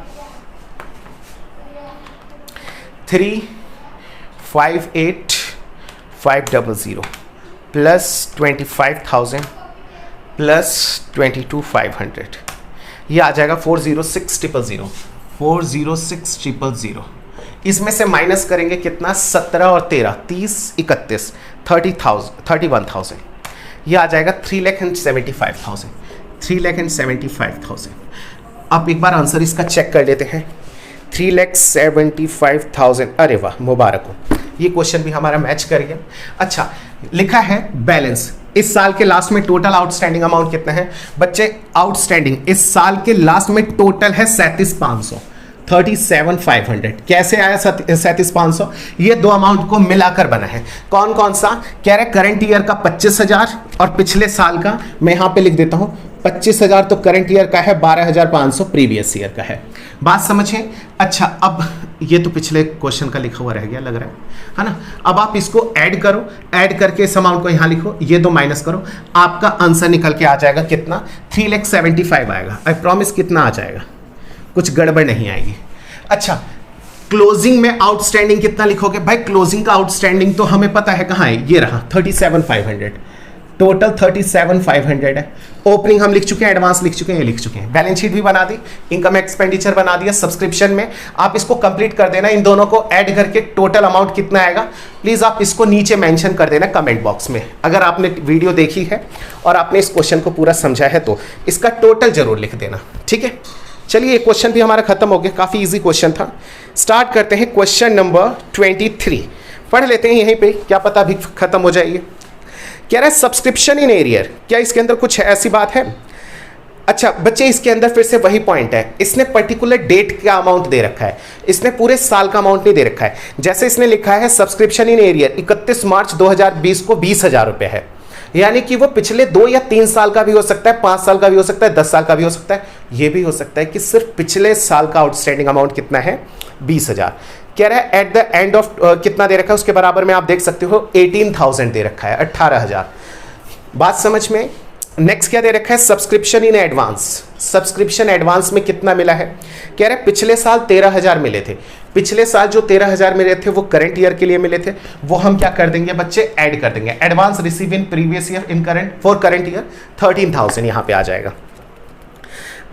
358,500 प्लस 25,000 प्लस 22,500, ये आ जाएगा 406,000। 406,000 इसमें से माइनस करेंगे कितना 17 और 13 30 31 31,000, ये आ जाएगा 3,75,000। 3,75,000। अब एक बार आंसर इसका चेक कर लेते हैं। 3,75,000, अरे वाह मुबारक हो, ये क्वेश्चन भी हमारा मैच कर गया। अच्छा लिखा है बैलेंस, इस साल के लास्ट में टोटल आउटस्टैंडिंग अमाउंट कितना है बच्चे? आउटस्टैंडिंग इस साल के लास्ट में टोटल है 37,500। 37,500 कैसे आया 37,500? ये दो अमाउंट को मिलाकर बना है। कौन कौन सा? कह रहे करंट ईयर का 25,000 और पिछले साल का, मैं यहां पे लिख देता हूं 25,000 तो करंट ईयर का है, 12,500 प्रीवियस ईयर का है। बात समझे? अच्छा अब ये तो पिछले क्वेश्चन का लिखा हुआ रह गया लग रहा है ना। अब आप इसको ऐड करो, ऐड करके इस अमाउंट को यहां लिखो, ये दो माइनस करो, आपका आंसर निकल के आ जाएगा कितना 3,75,000 आएगा। आई प्रॉमिस कितना आ जाएगा, कुछ गड़बड़ नहीं आएगी। अच्छा क्लोजिंग में आउटस्टैंडिंग कितना लिखोगे भाई? क्लोजिंग का आउटस्टैंडिंग तो हमें पता है कहां है, ये रहा 37,500। टोटल 37,500 है। ओपनिंग हम लिख चुके हैं, एडवांस लिख चुके हैं, ये लिख चुके हैं। बैलेंस शीट भी बना दी, इनकम एक्सपेंडिचर बना दिया। सब्सक्रिप्शन में आप इसको कंप्लीट कर देना, इन दोनों को ऐड करके टोटल अमाउंट कितना आएगा प्लीज आप इसको नीचे मेंशन कर देना कमेंट बॉक्स में। अगर आपने वीडियो देखी है और आपने इस क्वेश्चन को पूरा समझा है तो इसका टोटल जरूर लिख देना, ठीक है। चलिए ये क्वेश्चन भी हमारा खत्म हो गया, काफ़ी इजी क्वेश्चन था। स्टार्ट करते हैं क्वेश्चन नंबर 23, पढ़ लेते हैं यहीं पे, क्या पता अभी खत्म हो जाएगी। कह रहा है सब्सक्रिप्शन इन एरियर, क्या इसके अंदर कुछ ऐसी बात है? अच्छा बच्चे, इसके अंदर फिर से वही पॉइंट है, इसने पर्टिकुलर डेट का अमाउंट दे रखा है, इसने पूरे साल का अमाउंट नहीं दे रखा है। जैसे इसने लिखा है सब्सक्रिप्शन इन एरियर 31 मार्च 2020 को 20,000 रुपये है, यानी कि वो पिछले 2 या 3 साल का भी हो सकता है, 5 साल का भी हो सकता है, 10 साल का भी हो सकता है। ये भी हो सकता है कि सिर्फ पिछले साल का आउटस्टैंडिंग अमाउंट कितना है, 20,000। कह रहा है एट द एंड ऑफ कितना दे रखा है, उसके बराबर में आप देख सकते हो 18,000 दे रखा है, 18,000। बात समझ में? नेक्स्ट क्या दे रखा है, subscription in advance, subscription advance में कितना मिला है? कह रहे पिछले साल 13,000 मिले थे, पिछले साल जो 13,000 मिले थे वो करंट ईयर के लिए मिले थे, वो हम क्या कर देंगे बच्चे, ऐड कर देंगे। Advance receive in previous year in current for current year 13,000 यहां पे आ जाएगा।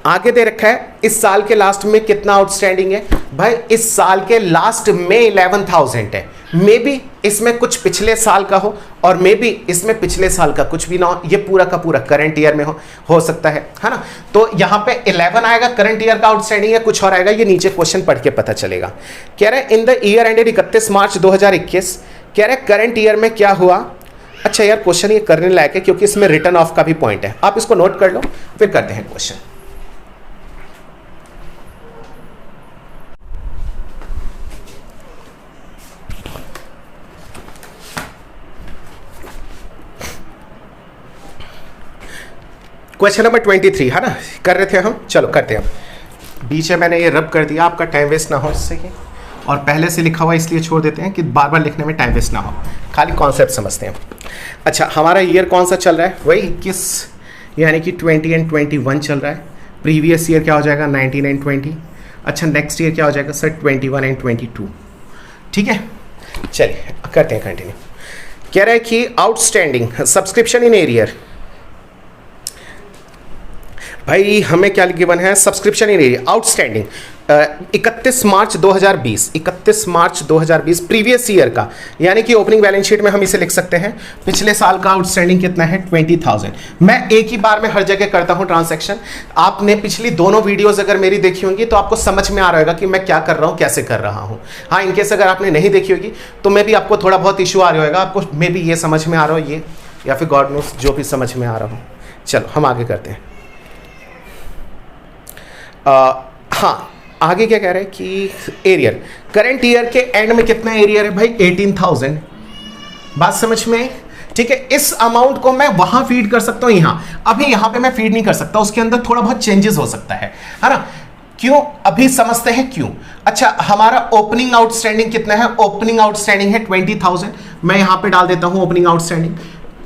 आगे दे रखा है इस साल के लास्ट में कितना आउटस्टैंडिंग है, भाई इस साल के लास्ट में 11,000 है। मे बी इसमें कुछ पिछले साल का हो और मे बी इसमें पिछले साल का कुछ भी ना हो, ये पूरा का पूरा करंट ईयर में हो सकता है ना। तो यहाँ पे 11 आएगा, करंट ईयर का आउटस्टैंडिंग है, कुछ और आएगा, ये नीचे क्वेश्चन पढ़ के पता चलेगा। कह रहे हैं in the year ended 31 March 2021, कह रहे करंट ईयर में क्या हुआ। अच्छा यार क्वेश्चन ये करने लायक है क्योंकि इसमें रिटर्न ऑफ का भी पॉइंट है, आप इसको नोट कर लो फिर करते हैं क्वेश्चन। क्वेश्चन नंबर 23 है ना, कर रहे थे हम, चलो करते हैं। बीच में मैंने ये रब कर दिया, आपका टाइम वेस्ट ना हो इससे ही, और पहले से लिखा हुआ इसलिए छोड़ देते हैं कि बार बार लिखने में टाइम वेस्ट ना हो, खाली कॉन्सेप्ट समझते हैं। अच्छा हमारा ईयर कौन सा चल रहा है, वही 21 यानी कि 20 एंड 21 चल रहा है। प्रीवियस ईयर क्या हो जाएगा, 19 एंड 20। अच्छा नेक्स्ट ईयर क्या हो जाएगा सर, 21 एंड 22। ठीक है चलिए करते हैं कंटिन्यू। कह रहा है कि आउटस्टैंडिंग सब्सक्रिप्शन इन एरियर, भाई हमें क्या गिवन है, subscription in area outstanding 31 March 2020, 31 March 2020 previous year का, यानी कि ओपनिंग बैलेंस शीट में हम इसे लिख सकते हैं पिछले साल का आउटस्टैंडिंग कितना है, 20,000। मैं एक ही बार में हर जगह करता हूं ट्रांजैक्शन, आपने पिछली दोनों वीडियोस अगर मेरी देखी होंगी तो आपको समझ में आ रहा होगा कि मैं क्या कर रहा हूं, कैसे कर रहा हूं। हाँ इनकेस अगर आपने नहीं देखी होगी तो मे भी आपको थोड़ा बहुत इशू आ रहा होगा, आपको मे भी ये समझ में आ रहा हो ये, या फिर गॉड नोस जो भी समझ में आ रहा हो। चलो हम आगे करते हैं। हाँ आगे क्या कह रहे हैं कि एरियर, करंट ईयर के एंड में कितना एरियर है भाई, 18,000। बात समझ में? ठीक है, इस अमाउंट को मैं वहां फीड कर सकता हूं, यहां अभी यहां पे मैं फीड नहीं कर सकता, उसके अंदर थोड़ा बहुत चेंजेस हो सकता है ना। क्यों, अभी समझते हैं क्यों। अच्छा हमारा ओपनिंग आउटस्टैंडिंग कितना है, ओपनिंग आउटस्टैंडिंग है 20,000, मैं यहां पे डाल देता हूं ओपनिंग आउटस्टैंडिंग।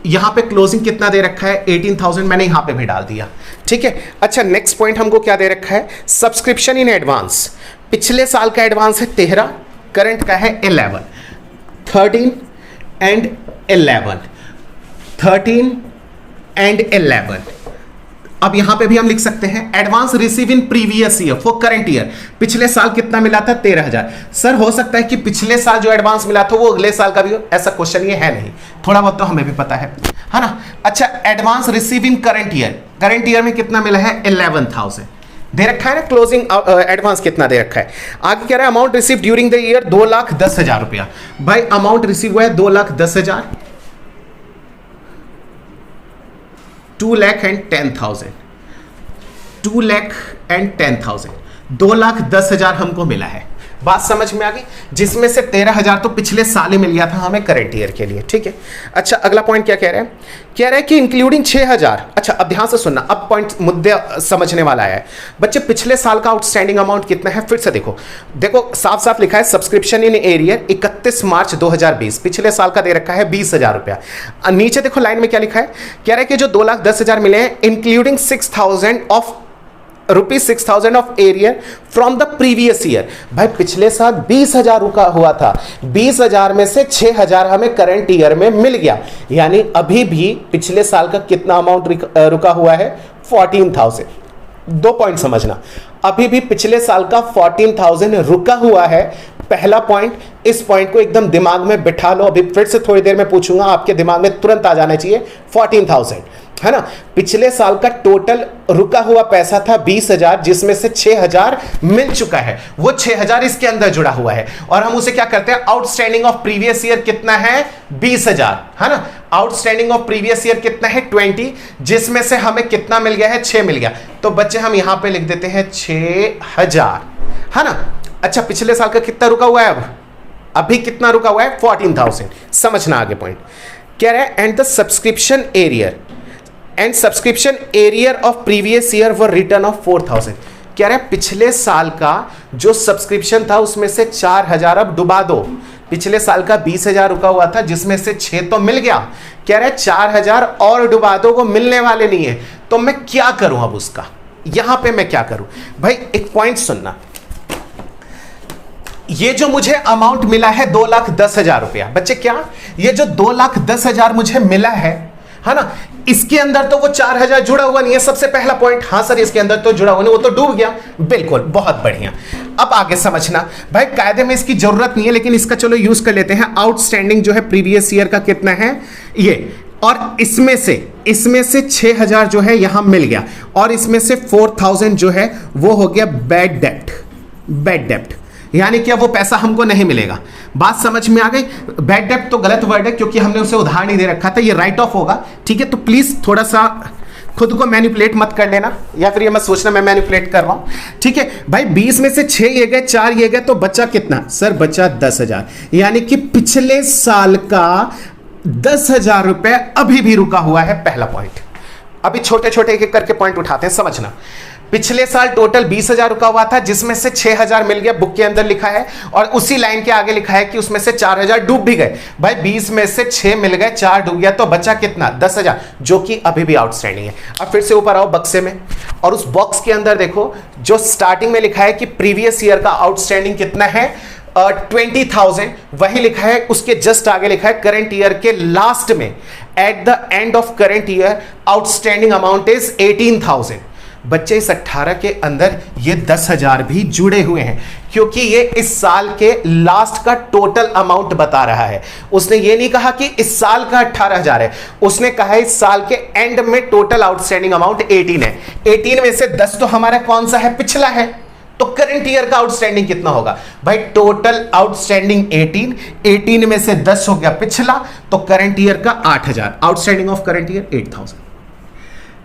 यहां पे क्लोजिंग कितना दे रखा है, 18,000, मैंने यहां पे भी डाल दिया। ठीक है अच्छा नेक्स्ट पॉइंट हमको क्या दे रखा है, सब्सक्रिप्शन इन एडवांस, पिछले साल का एडवांस है 13, करंट का है 11, 13 एंड 11, 13 एंड 11। अब यहां पे भी हम लिख सकते हैं advance receive in previous year for current year, पिछले साल कितना मिला था, 13,000। सर हो सकता है कि पिछले साल जो एडवांस मिला था वो अगले साल का भी हो, ऐसा क्वेश्चन ये है नहीं, थोड़ा बहुत तो हमें भी पता है ना। अच्छा advance receive in current year, current year में कितना मिला है, 11,000 दे रखा है ना। क्लोजिंग एडवांस कितना दे रखा है। आगे कह रहा है amount receive during the year 2,10,000 रुपया। भाई अमाउंट रिसीव हुआ है 2,10,000, 2,10,000, 2,10,000, 2,10,000 हमको मिला है। बात समझ में आ गई, जिसमें से 13,000 तो पिछले साल ही मिल गया था हमें करंट ईयर के लिए। ठीक है अच्छा अगला पॉइंट क्या कह रहा है, कह रहा है कि इंक्लूडिंग 6,000। अच्छा अब ध्यान से सुनना, अब पॉइंट मुद्दे समझने वाला है बच्चे। पिछले साल का आउटस्टैंडिंग अमाउंट कितना है, फिर से देखो साफ साफ लिखा है सब्सक्रिप्शन इन एरियर 31 मार्च 2020, पिछले साल का दे रखा है 20,000 रुपया। नीचे देखो लाइन में क्या लिखा है, कह रहा है कि जो 2,10,000 मिले हैं including 6,000 of ₹6,000 of arrear from the previous year. भाई पिछले साल 20,000 रुका हुआ था, 20,000 में से 6,000 हमें करंट ईयर में मिल गया, यानी अभी भी पिछले साल का कितना अमाउंट रुका हुआ है, 14,000। दो पॉइंट समझना, अभी भी पिछले साल का 14,000 रुका हुआ है, पहला पॉइंट, इस पॉइंट को एकदम दिमाग में बिठा लो, अभी फिर से थोड़ी देर में पूछूंगा, आपके दिमाग में तुरंत आ जाना चाहिए 14,000, है ना। पिछले साल का टोटल रुका हुआ पैसा था 20,000, जिसमें से 6,000 मिल चुका है, वो 6,000 इसके अंदर जुड़ा हुआ है, और हम उसे क्या करते हैं, आउटस्टैंडिंग ऑफ प्रीवियस ईयर कितना है 20,000, है ना। आउटस्टैंडिंग ऑफ प्रीवियस ईयर कितना है 20, जिसमें से हमें कितना मिल गया है 6 मिल गया, तो बच्चे हम यहां पे लिख देते हैं 6,000, है ना। अच्छा, पिछले साल का कितना रुका हुआ है, अभी कितना रुका हुआ है 14,000, समझना आगे पॉइंट क्या रहा है। And the subscription arrear of previous year were return of 4,000, कह रहे हैं पिछले साल का जो सब्सक्रिप्शन था उसमें से 4,000 अब डुबा दो। पिछले साल का 20,000 रुका हुआ था, जिसमें से 6 तो मिल गया, कह रहे हैं 4,000 और डुबा दो, वो मिलने वाले नहीं है, तो मैं क्या करूं अब उसका, यहां पे मैं क्या करूं भाई, एक पॉइंट सुनना। ये जो मुझे अमाउंट मिला है 2,10,000 रुपया, बच्चे क्या, ये जो 2,10,000 मुझे मिला है ना, इसके अंदर तो वो 4,000 जुड़ा हुआ नहीं है, सबसे पहला पॉइंट। हाँ सर, इसके अंदर तो जुड़ा हुआ नहीं, वो तो डूब गया, बिल्कुल, बहुत बढ़िया। अब आगे समझना भाई, कायदे में इसकी जरूरत नहीं है, लेकिन इसका चलो यूज कर लेते हैं। आउटस्टैंडिंग जो है प्रीवियस ईयर का कितना है ये, और इसमें से 6,000 जो है यहां मिल गया, और इसमें से 4,000 जो है वो हो गया बैड डेप्ट, यानी कि अब वो पैसा हमको नहीं मिलेगा। बात समझ में आ गई। बैड डेप्ट तो गलत वर्ड है, क्योंकि हमने उसे उधार नहीं दे रखा था, ये राइट ऑफ होगा, ठीक है। तो प्लीज थोड़ा सा खुद को मैनिपुलेट मत कर लेना, या फिर ये मत सोचना मैं मैनिपुलेट कर रहा हूं, ठीक है भाई। 20 में से 6 ये गए, 4 ये गए, तो बचा कितना सर, बचा 10,000, यानी कि पिछले साल का 10,000 रुपए अभी भी रुका हुआ है, पहला पॉइंट। अभी छोटे छोटे एक एक करके पॉइंट उठाते हैं, समझना। पिछले साल टोटल 20,000 रुका हुआ था, जिसमें से 6,000 मिल गया, बुक के अंदर लिखा है, और उसी लाइन के आगे लिखा है कि उसमें से 4,000 डूब भी गए। भाई 20 में से 6 मिल गए, 4 डूब गया, तो बचा कितना 10,000, जो कि अभी भी आउटस्टैंडिंग है। अब फिर से ऊपर आओ बक्से में, और उस बॉक्स के अंदर देखो, जो स्टार्टिंग में लिखा है कि प्रीवियस ईयर का आउटस्टैंडिंग कितना है 20,000, वही लिखा है, उसके जस्ट आगे लिखा है करंट ईयर के लास्ट में, at the end of current year outstanding amount is 18,000। बच्चे इस 18 के अंदर ये 10,000 भी जुड़े हुए हैं, क्योंकि ये इस साल के लास्ट का टोटल अमाउंट बता रहा है। उसने ये नहीं कहा कि इस साल का 18,000 है, उसने कहा है इस साल के एंड में टोटल आउटस्टैंडिंग अमाउंट 18 है। 18 में से 10 तो हमारा कौन सा है, पिछला है, तो करंट ईयर का आउटस्टैंडिंग कितना होगा भाई, टोटल आउटस्टैंडिंग 18 में से 10 हो गया पिछला, तो करंट ईयर का 8,000, आउटस्टैंडिंग ऑफ करंट ईयर 8,000।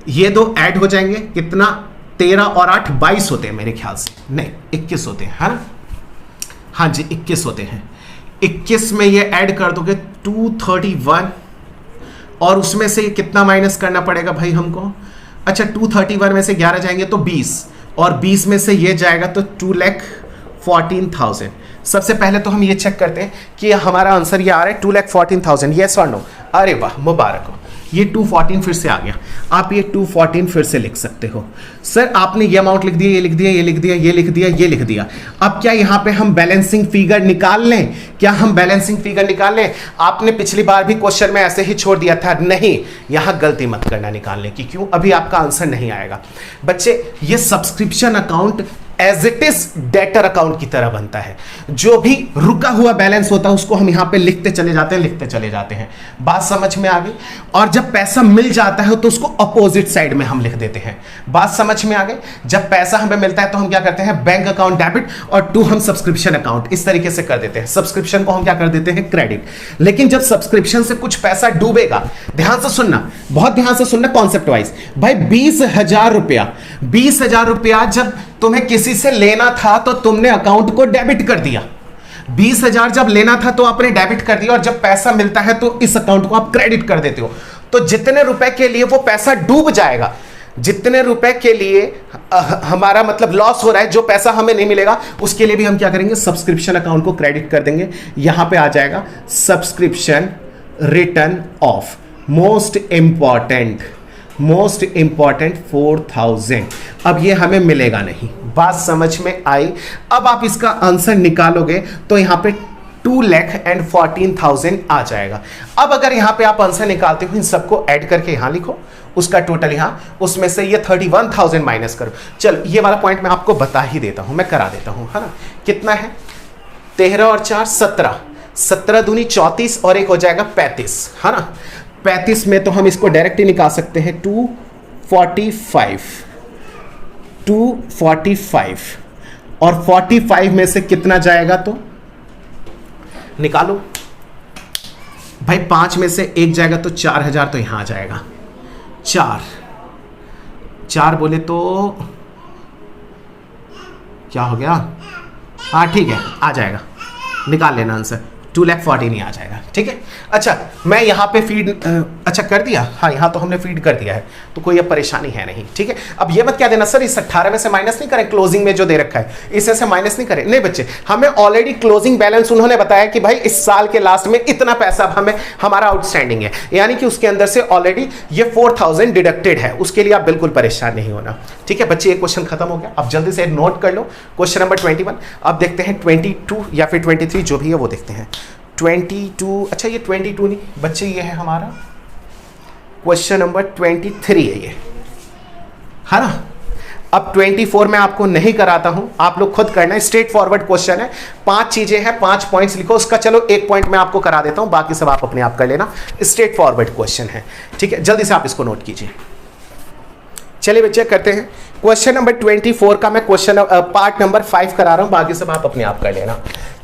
ये दो ऐड हो जाएंगे, कितना 13 और 8 22 होते हैं मेरे ख्याल से, नहीं 21 होते हैं, है ना, हाँ जी 21 होते हैं। 21 में ये ऐड कर दोगे 231, और उसमें से कितना माइनस करना पड़ेगा भाई हमको, अच्छा 231 में से 11 जाएंगे तो 20, और 20 में से ये जाएगा तो 2,14,000। सबसे पहले तो हम ये चेक करते हैं कि हमारा आंसर ये आ रहा है 2,14,000, यस और नो। अरे वाह, मुबारक हो, ये 214 फिर से आ गया। आप ये 214 फिर से लिख सकते हो। सर आपने ये अमाउंट लिख दिया, ये लिख दिया, ये लिख दिया, ये लिख दिया, ये लिख दिया। अब क्या यहाँ पे हम बैलेंसिंग फिगर निकाल लें, क्या हम बैलेंसिंग फिगर निकाल लें? आपने पिछली बार भी क्वेश्चन में ऐसे ही छोड़ दिया था, नहीं, यहाँ गलती मत करना निकालने की। क्यों? अभी आपका आंसर नहीं आएगा। बच्चे ये subscription account as it is debtor account की तरह बनता है। जो भी रुका हुआ बैलेंस होता है उसको हम यहां पे लिखते चले जाते हैं। बात समझ में आ गई? और जब पैसा मिल जाता है तो उसको अपोजिट साइड में हम लिख देते हैं। बात समझ में आ गई? जब पैसा हमें मिलता है तो हम क्या करते हैं, बैंक अकाउंट डेबिट, और टू हम सब्सक्रिप्शन अकाउंट, इस तरीके से कर देते हैं। सब्सक्रिप्शन को हम क्या कर देते हैं, क्रेडिट। लेकिन जब सब्सक्रिप्शन से कुछ पैसा डूबेगा, ध्यान से सुनना, बहुत ध्यान से सुनना कॉन्सेप्ट वाइज भाई, 20,000 रुपया जब तुम्हें किसी से लेना था तो तुमने अकाउंट को डेबिट कर दिया। 20,000 जब लेना था तो आपने डेबिट कर दिया, और जब पैसा मिलता है तो इस अकाउंट को आप क्रेडिट कर देते हो। तो जितने रुपए के लिए वो पैसा डूब जाएगा, जितने रुपए के लिए हमारा मतलब लॉस हो रहा है, जो पैसा हमें नहीं मिलेगा, उसके लिए भी हम क्या करेंगे, सब्सक्रिप्शन अकाउंट को क्रेडिट कर देंगे। यहां पे आ जाएगा subscription return of, most important 4,000। अब ये हमें मिलेगा नहीं। बात समझ में आई? अब आप इसका आंसर निकालोगे तो यहां पे 2,14,000 आ जाएगा। अब अगर यहां पे आप आंसर निकालते हो, इन सबको ऐड करके यहां लिखो, उसका टोटल यहां, उसमें से ये 31,000 माइनस करो। चलो ये वाला पॉइंट मैं आपको बता ही देता हूं, मैं करा देता हूं, है ना। कितना है 13 और 4 17, 17 दूनी 34 और एक हो जाएगा 35, है ना। 35 में तो हम इसको डायरेक्ट ही निकाल सकते हैं 245, 245 और 45 में से कितना जाएगा तो निकालो भाई। 5 में से एक जाएगा तो 4000 तो यहां आ जाएगा। 4 बोले तो क्या हो गया, हाँ ठीक है आ जाएगा, निकाल लेना आंसर 2,40,000 नहीं आ जाएगा, ठीक है। अच्छा मैं यहाँ पे फीड अच्छा कर दिया, हाँ यहाँ तो हमने फीड कर दिया है तो कोई अब परेशानी है नहीं, ठीक है। अब ये मत क्या देना सर इस 18 में से माइनस नहीं करें, क्लोजिंग में जो दे रखा है इससे से माइनस नहीं करें, नहीं बच्चे हमें ऑलरेडी क्लोजिंग बैलेंस उन्होंने बताया कि भाई इस साल के लास्ट में इतना पैसा हमें हमारा आउटस्टैंडिंग है, यानी कि उसके अंदर से ऑलरेडी ये 4000 डिडक्टेड है, उसके लिए आप बिल्कुल परेशान नहीं होना, ठीक है बच्चे। एक क्वेश्चन खत्म हो गया, अब जल्दी से नोट कर लो क्वेश्चन नंबर 21। अब देखते हैं 22 या फिर 23 जो भी है वो देखते हैं। 22, अच्छा ये 22 नहीं बच्चे, ये है हमारा क्वेश्चन नंबर 23 है ये, है ना। अब 24 में आपको नहीं कराता हूं, आप लोग खुद करना है, स्ट्रेट फॉरवर्ड क्वेश्चन है, 5 चीजें हैं, 5 पॉइंट्स लिखो, उसका चलो 1 पॉइंट मैं आपको करा देता हूं, बाकी सब आप अपने आप कर लेना, स्ट्रेट फॉरवर्ड क्वेश्चन है, ठीक है। जल्दी से आप इसको नोट कीजिए। चलिए बच्चे करते हैं क्वेश्चन नंबर 24 का, मैं क्वेश्चन पार्ट नंबर 5 करा रहा हूं, बाकी सब आप अपने आप कर लेना,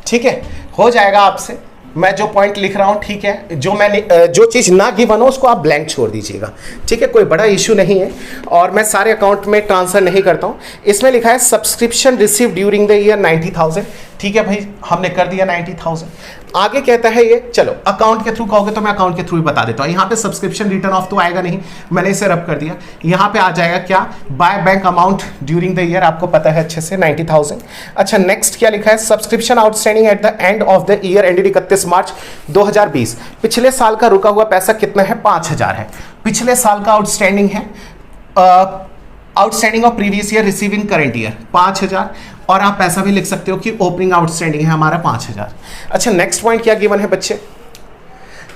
ठीक है। हो जाएगा आपसे, मैं जो पॉइंट लिख रहा हूं, ठीक है, जो मैंने जो चीज़ ना गिवन हो उसको आप ब्लैंक छोड़ दीजिएगा, ठीक है, कोई बड़ा इशू नहीं है। और मैं सारे अकाउंट में ट्रांसफर नहीं करता हूं। इसमें लिखा है subscription receive during the year 90,000, ठीक है भाई हमने कर दिया 90,000। आगे कहता है ये, चलो अकाउंट के थ्रू कहोगे तो मैं अकाउंट के थ्रू ही बता देता हूँ। यहाँ पे सब्सक्रिप्शन रिटर्न ऑफ तो आएगा नहीं, मैंने इसे रब कर दिया। यहाँ पे आ जाएगा क्या, bye bank amount during the year, आपको पता है अच्छे से 90,000। अच्छा नेक्स्ट क्या लिखा है, subscription outstanding at the end of the year ended 31 मार्च 2020। पिछले साल का रुका हुआ पैसा कितना है, 5,000 है। पिछले साल का आउटस्टैंडिंग है, outstanding of previous year receive in current year 5,000, और आप ऐसा भी लिख सकते हो कि ओपनिंग आउटस्टैंडिंग है हमारा 5,000। अच्छा नेक्स्ट पॉइंट क्या गिवन है बच्चे,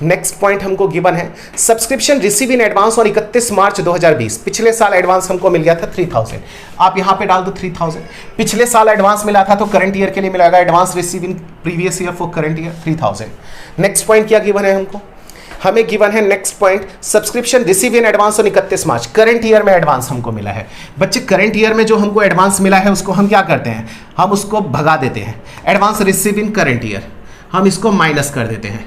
नेक्स्ट पॉइंट हमको गिवन है subscription receive in advance on 31 मार्च 2020। पिछले साल एडवांस हमको मिल गया था 3,000, आप यहां पे डाल दो 3,000। पिछले साल एडवांस मिला था तो करंट ईयर के लिए मिलेगा advance receive in previous year for current year 3,000। Next point क्या गिवन है हमको, हमें गिवन है next point subscription receive in advance on 31 March. Current year में एडवांस हमको मिला है बच्चे, करंट ईयर में जो हमको एडवांस मिला है उसको हम क्या करते हैं, हम उसको भगा देते हैं। Advance receive in current year हम इसको माइनस कर देते हैं,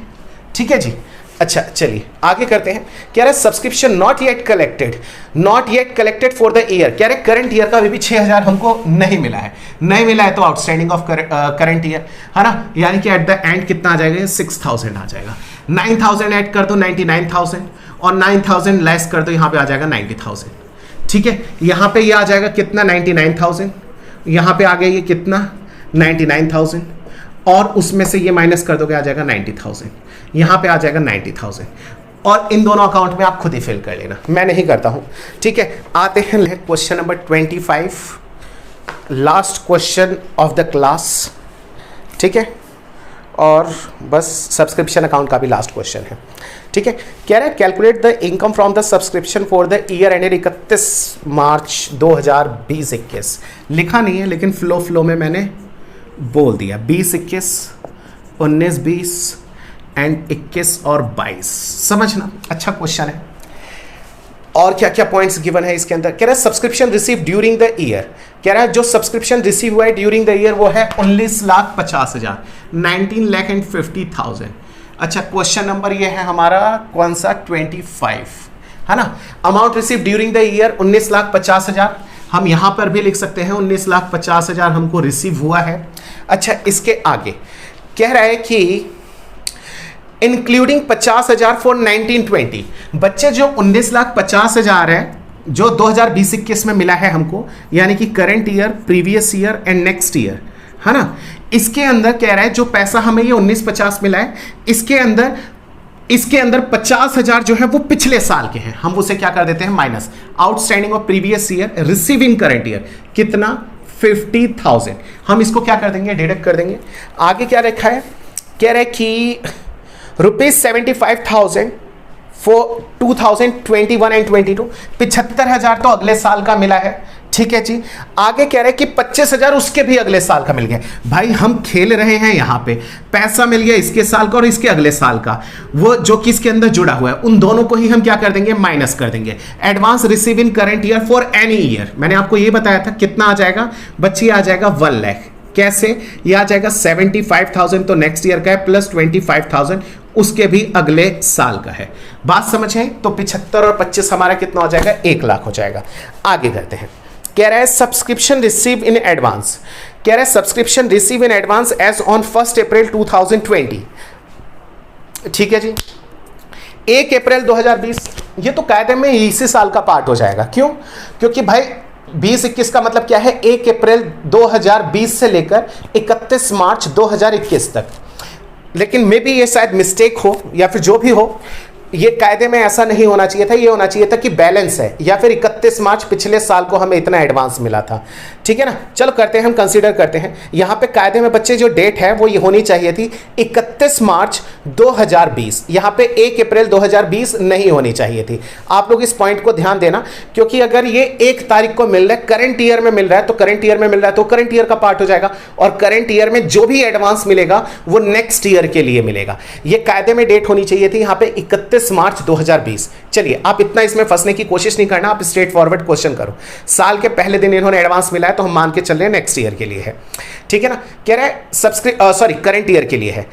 ठीक है जी। अच्छा चलिए आगे करते हैं, कह रहे subscription not yet collected, not yet collected for the year, कह रहे करंट ईयर का अभी भी 6,000 हमको नहीं मिला है, नहीं मिला है तो आउटस्टैंडिंग ऑफ करंट ईयर, है ना, यानी कि एट द एंड कितना आ जाएगा, 6,000 आ जाएगा। 9,000 ऐड कर दो 99,000, और 9,000 लेस कर दो, यहाँ पे आ जाएगा 90,000, ठीक है। यहाँ पे ये आ जाएगा कितना 99,000, यहाँ पे आ गया ये कितना 99,000, और उसमें से ये माइनस कर दोगे आ जाएगा 90,000, यहाँ पे आ जाएगा 90,000, और इन दोनों अकाउंट में आप खुद ही फिल कर लेना, मैं नहीं करता हूँ, ठीक है। आते हैं question number 25, last question of the class, ठीक है, और बस सब्सक्रिप्शन अकाउंट का भी लास्ट क्वेश्चन है, ठीक है। कह रहा है calculate the income from the subscription for the year ended 31 मार्च 2020-21। लिखा नहीं है लेकिन फ्लो में मैंने बोल दिया 20-21, 19-20 एंड 21 और 22, समझना अच्छा क्वेश्चन है। और क्या क्या पॉइंट्स गिवन है इसके अंदर, कह रहा है subscription receive during the year, कह रहा है जो सब्सक्रिप्शन रिसीव हुआ है ड्यूरिंग द ईयर वो है 19,50,000, 19,50,000। अच्छा क्वेश्चन नंबर ये है हमारा कौन सा 25, है ना। Amount receive during the year 19,50,000, हम यहां पर भी लिख सकते हैं 19,50,000 हमको रिसीव हुआ है। अच्छा इसके आगे कह रहा है कि इंक्लूडिंग 50,000 फॉर 1920, बच्चे जो 19,50,000 है जो 2020-21 में मिला है हमको, यानी कि current year, previous year and next year, है ना। इसके अंदर कह रहा है जो पैसा हमें ये 1950 मिला है, इसके अंदर 50,000 जो है वो पिछले साल के हैं, हम उसे क्या कर देते हैं minus. Outstanding of previous year receiving current year कितना 50,000, हम इसको क्या कर देंगे डिडक्ट कर देंगे। आगे क्या रखा है, कह रहा है कि ₹75,000 फॉर 2021 एंड 22, 75,000 तो अगले साल का मिला है, ठीक है जी। आगे कह रहे हैं कि 25,000 उसके भी अगले साल का मिल गया। भाई हम खेल रहे हैं यहां पे, पैसा मिल गया इसके साल का और इसके अगले साल का, वो जो कि इसके अंदर जुड़ा हुआ है, उन दोनों को ही हम क्या कर देंगे, माइनस कर देंगे। Advance receive in current year for any year, मैंने आपको ये बताया था कितना आ जाएगा बच्ची, आ जाएगा 1 लाख। कैसे, ये आ जाएगा 75,000 तो नेक्स्ट ईयर का है, प्लस 25,000 उसके भी अगले साल का है। बात समझ है? तो 75 और 25 हमारा कितना हो जाएगा, 1 लाख हो जाएगा। आगे करते हैं। कह रहा है सब्सक्रिप्शन रिसीव इन एडवांस, कह रहा है subscription receive in advance as on 1 April 2020। ठीक है जी, 1 अप्रैल 2020, ये तो कायदे में इसी साल का पार्ट हो जाएगा। क्यों? क्योंकि भाई 2021 का मतलब क्या है, 1 अप्रैल 2020 से लेकर 31 मार्च 2021 तक। लेकिन मे बी ये शायद मिस्टेक हो या फिर जो भी हो, ये कायदे में ऐसा नहीं होना चाहिए था, ये होना चाहिए था कि बैलेंस है, या फिर 31 मार्च पिछले साल को हमें इतना एडवांस मिला था। ठीक है ना, चलो करते हैं, हम कंसीडर करते हैं। यहाँ पे कायदे में बच्चे जो डेट है वो ये होनी चाहिए थी 31 मार्च 2020, यहाँ पे 1 अप्रैल 2020 नहीं होनी चाहिए थी। आप लोग इस पॉइंट को ध्यान देना, क्योंकि अगर ये 1 तारीख को मिल रहा है, करंट ईयर में मिल रहा है, तो करंट ईयर में मिल रहा है तो करंट ईयर का पार्ट हो जाएगा, और करंट ईयर में जो भी एडवांस मिलेगा वो नेक्स्ट ईयर के लिए मिलेगा। ये कायदे में डेट होनी चाहिए थी यहाँ पे 31 मार्च 2020। चलिए, आप इतना इसमें फंसने की कोशिश नहीं करना, आप स्ट्रेट फॉरवर्ड क्वेश्चन करो। साल के पहले दिन इन्होंने एडवांस मिला है तो हम मान के चल रहे हैं नेक्स्ट ईयर के लिए है। ठीक है ना, कह रहा है करंट ईयर के लिए है।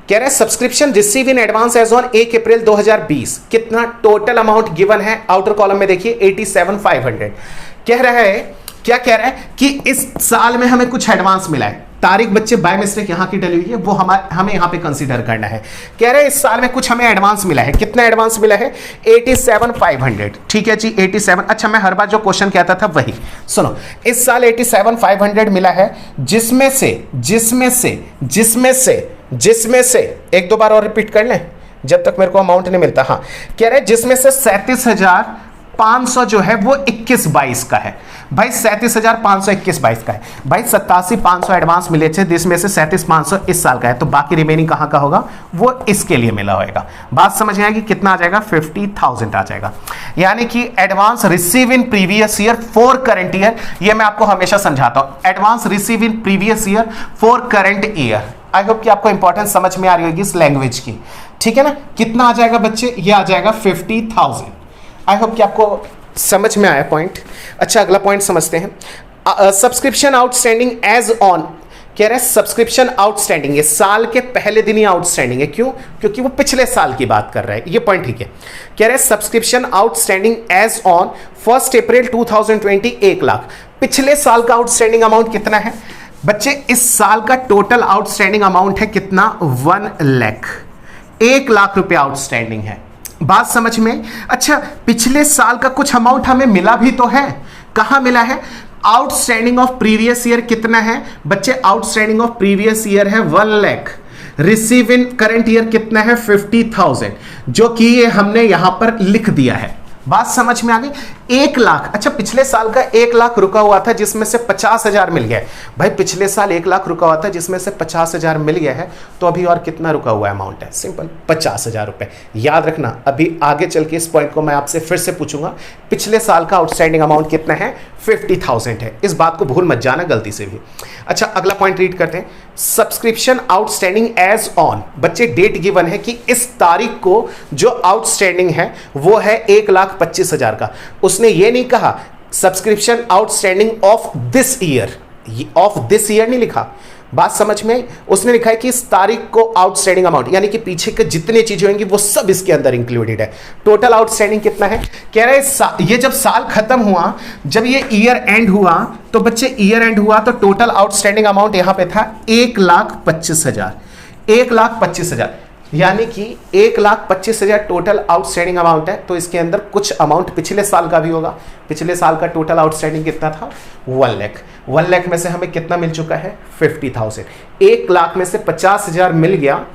कह रहा है subscription receive in advance as on 1 April 2020, कितना टोटल अमाउंट गिवन है, आउटर कॉलम में देखिए 87,500। कह रहा है, क्या कह रहा है कि इस साल में हमें कुछ एडवांस मिला है, तारीख बच्चे बाय मिस्टेक यहां की डली हुई है, वो हमें यहां पे कंसीडर करना है। कह रहे हैं इस साल में कुछ हमें एडवांस मिला है, कितना एडवांस मिला है, 87,500। ठीक है जी, 87। अच्छा, मैं हर बार जो क्वेश्चन कहता था वही सुनो, इस साल 87,500 मिला है, जिसमें से एक दो बार और रिपीट कर लें जब तक मेरे को अमाउंट नहीं मिलता। हाँ, कह रहे हैं जिसमें से 37,500 जो है वो 21-22 का है। भाई 37,500 21-22 का है। भाई 87,500 एडवांस मिले थे, जिसमें से 37,500 इस साल का है, तो बाकी रिमेनिंग कहां का होगा, वो इसके लिए मिला होगा। बात समझ में आएगी? कितना आ जाएगा, 50,000 आ जाएगा। यानी कि advance receive in previous year for current year, ये मैं आपको हमेशा समझाता हूं, advance receive in previous year for current year. I hope कि आपको इंपॉर्टेंस समझ में आ रही होगी इस लैंग्वेज की। ठीक है ना, कितना आ जाएगा बच्चे, ये आ जाएगा 50,000। आई होप कि आपको समझ में आया पॉइंट। अच्छा, अगला पॉइंट समझते हैं। सब्सक्रिप्शन आउटस्टैंडिंग एज ऑन, कह रहे हैं सब्सक्रिप्शन आउटस्टैंडिंग, ये साल के पहले दिन ही आउटस्टैंडिंग है। क्यों? क्योंकि वो पिछले साल की बात कर रहा है, ये पॉइंट ठीक है। कह रहे हैं subscription outstanding as on 1 April 2020 1 lakh. पिछले साल का आउटस्टैंडिंग अमाउंट कितना है बच्चे, इस साल का टोटल आउटस्टैंडिंग अमाउंट है कितना, 1 लाख, 1 लाख रुपया आउटस्टैंडिंग है। बात समझ में? अच्छा, पिछले साल का कुछ अमाउंट हमें मिला भी तो है, कहां मिला है, आउटस्टैंडिंग ऑफ प्रीवियस ईयर कितना है बच्चे, आउटस्टैंडिंग ऑफ प्रीवियस ईयर है 1 lakh. Receive in current year कितना है, 50,000, जो कि ये हमने यहां पर लिख दिया है। बात समझ में आ गई? 1 लाख। अच्छा, पिछले साल का 1 लाख रुका हुआ था, जिसमें से 50,000 मिल गया है। भाई पिछले साल 1 लाख रुका हुआ था, जिसमें से 50,000 मिल गया है, तो अभी और कितना रुका हुआ अमाउंट है, सिंपल 50,000 रुपए। याद रखना, अभी आगे चल के इस पॉइंट को मैं आपसे फिर से पूछूंगा, पिछले साल का आउटस्टैंडिंग अमाउंट कितना है, 50,000 है। इस बात को भूल मत जाना गलती से भी। अच्छा, अगला पॉइंट रीड करते हैं। सब्सक्रिप्शन आउटस्टैंडिंग एज ऑन, बच्चे डेट गिवन है कि इस तारीख को जो आउटस्टैंडिंग है वो है 1,25,000 का। उसने ये नहीं कहा subscription outstanding of this year, of this year नहीं लिखा। बात समझ में आई? उसने लिखा है कि इस तारीख को आउटस्टैंडिंग अमाउंट, यानी कि पीछे के जितने चीजें होंगी वो सब इसके अंदर इंक्लूडेड है। टोटल आउटस्टैंडिंग कितना है, कह रहा है ये जब साल खत्म हुआ, जब ये ईयर एंड हुआ, तो बच्चे ईयर एंड हुआ तो टोटल आउटस्टैंडिंग अमाउंट यहां पे था 1,25,000, 1,25,000, यानी कि 1,25,000 टोटल आउटस्टैंडिंग अमाउंट है। तो इसके अंदर कुछ अमाउंट पिछले साल का भी होगा। पिछले साल का टोटल आउटस्टैंडिंग कितना था, 1 लाख। 1 लाख में से हमें कितना मिल चुका है, 50,000। 1 लाख में से 50,000 मिल गया,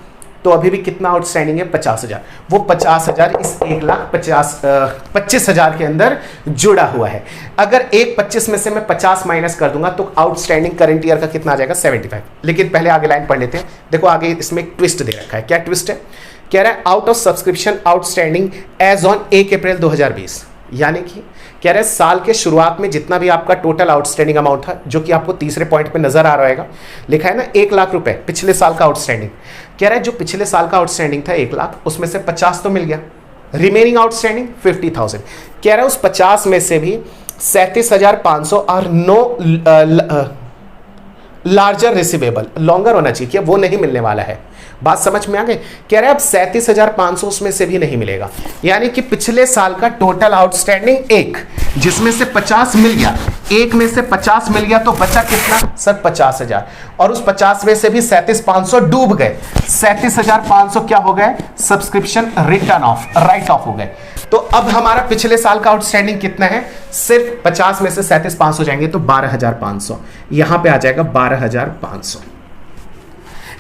तो अभी भी कितना आउटस्टैंडिंग है, 50,000। वो 50,000 इस 1,25,000 के अंदर जुड़ा हुआ है। अगर 1,25 में से मैं 50 माइनस कर दूंगा तो आउटस्टैंडिंग करंट ईयर का कितना आ जाएगा, 75। लेकिन पहले आगे लाइन पढ़ लेते हैं। देखो आगे इसमें एक ट्विस्ट दे रखा है। क्या ट्विस्ट है, कह रहा है out of subscription outstanding as on 1 April 2020, यानी कि कह रहे साल के शुरुआत में जितना भी आपका टोटल आउटस्टैंडिंग अमाउंट था, जो कि आपको तीसरे पॉइंट पे नजर आ रहा है, लिखा है ना 1 लाख रुपए पिछले साल का आउटस्टैंडिंग। कह रहा है जो पिछले साल का आउटस्टैंडिंग था 1 लाख, उसमें से 50 तो मिल गया, रिमेनिंग आउटस्टैंडिंग 50,000। कह रहा है उस 50 में से भी 37,500 और नो लार्जर रिसीवेबल, लॉन्गर होना चाहिए, क्या वो नहीं मिलने वाला है। बात समझ में आ गई। कह रहे हैं अब 37,500 उसमें से भी नहीं मिलेगा, यानी कि पिछले साल का टोटल आउटस्टैंडिंग 1, जिसमें से 50 मिल गया, 1 में से 50 मिल गया तो बचा कितना सर 50,000, और उस 50 में से भी 37,500 डूब गए, 37,500 क्या हो गए subscription return of, right of हो गए। तो अब हमारा पिछले साल का आउटस्टैंडिंग कितना है, सिर्फ 50 में से 37,500 जाएंगे तो 12,500, यहां पे आ जाएगा 12,500,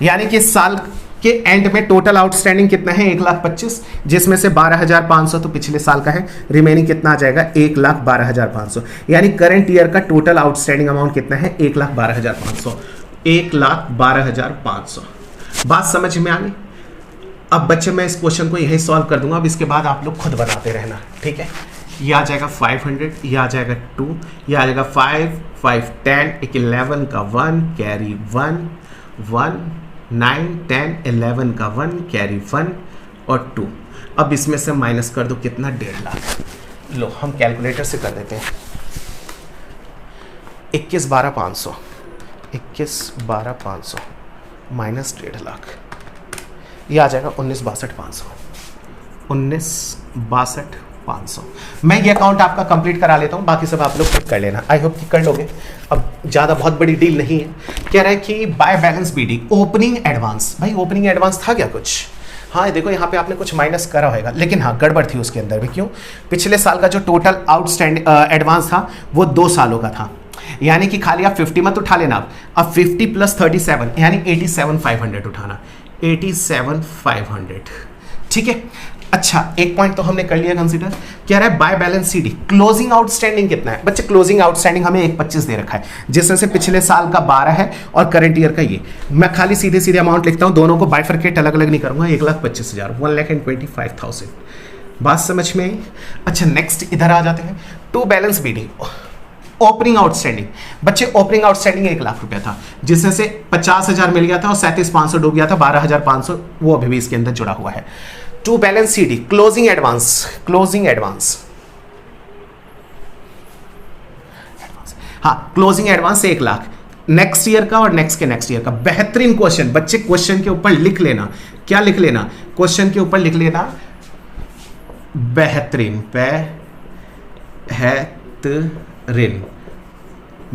यानी कि इस साल के एंड में टोटल आउटस्टैंडिंग कितना है 1,25,000, जिसमें से 12,500 तो पिछले साल का है, रिमेनिंग कितना आ जाएगा 1,12,500, यानी करंट ईयर का टोटल आउटस्टैंडिंग अमाउंट कितना है 1,12,500, 1,12,500। बात समझ में आ गई। अब बच्चे मैं इस क्वेश्चन को यही सॉल्व कर दूंगा, अब इसके बाद आप लोग खुद बनाते रहना, ठीक है। ये आ जाएगा 500, ये आ जाएगा 2, ये आ जाएगा 5, 5, 10, 11 का 1 कैरी 1, 1, 9, 10, 11 का 1 कैरी 1 और 2। अब इसमें से माइनस कर दो कितना 1.5 लाख। लो हम कैलकुलेटर से कर देते हैं। 21,12,500, 21,12,500 माइनस 1.5 लाख, ये आ जाएगा 19,62,500, 19,62,500। मैं ये अकाउंट आपका कंप्लीट करा लेता हूँ, बाकी सब आप लोग खुद कर लेना। आई होप कि कर लोगे, अब ज़्यादा बहुत बड़ी डील नहीं है। कह रहा है कि by balance BD opening advance, भाई ओपनिंग एडवांस था क्या कुछ? हाँ देखो यहाँ पे आपने कुछ माइनस करा होगा, लेकिन हाँ गड़बड़ थी उसके अंदर भी। क्यों? पिछले साल का जो टोटल आउटस्टैंडिंग एडवांस था वो 2 सालों का था, यानी कि खाली आप 50 मत उठा लेना, अब 50 + 37 यानी 87,500 उठाना, 87,500, ठीक है। अच्छा एक पॉइंट तो हमने कर लिया कंसीडर। क्या रहा है by balance CD closing outstanding कितना है बच्चे? क्लोजिंग आउटस्टैंडिंग हमें 1,25 दे रखा है, जिसमें से पिछले साल का 12 है और करंट ईयर का ये। मैं खाली सीधे सीधे अमाउंट लिखता हूं, दोनों को बाइफरकेट अलग अलग नहीं करूंगा। 1,25,000, 1,25,500। बात समझ में आई? अच्छा नेक्स्ट इधर आ जाते हैं, to balance BD opening outstanding. बच्चे ओपनिंग आउटस्टैंडिंग 1 लाख रुपया था, जिसमें से 50,000 मिल गया था और 37,500 डूब गया था, 12,500 वो अभी भी इसके अंदर जुड़ा हुआ है। To balance CD closing advance, closing advance, हाँ closing advance 1 lakh next year का और नेक्स्ट के नेक्स्ट ईयर का। बेहतरीन क्वेश्चन बच्चे, क्वेश्चन के ऊपर लिख लेना। क्या लिख लेना? क्वेश्चन के ऊपर लिख लेना बेहतरीन, बेहतरीन।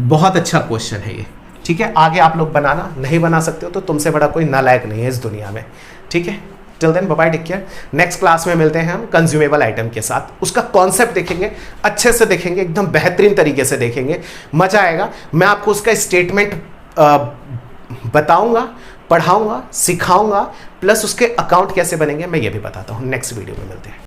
बहुत अच्छा क्वेश्चन है ये, ठीक है। आगे आप लोग बनाना, नहीं बना सकते हो तो तुमसे बड़ा कोई नालायक नहीं है इस दुनिया में, ठीक है। Till then bye bye, take care. Next class में मिलते हैं हम कंज्यूमेबल आइटम के साथ, उसका कॉन्सेप्ट देखेंगे, अच्छे से देखेंगे, एकदम बेहतरीन तरीके से देखेंगे, मजा आएगा। मैं आपको उसका स्टेटमेंट बताऊंगा, पढ़ाऊंगा, सिखाऊंगा, प्लस उसके अकाउंट कैसे बनेंगे मैं ये भी बताता हूँ। नेक्स्ट वीडियो में मिलते हैं।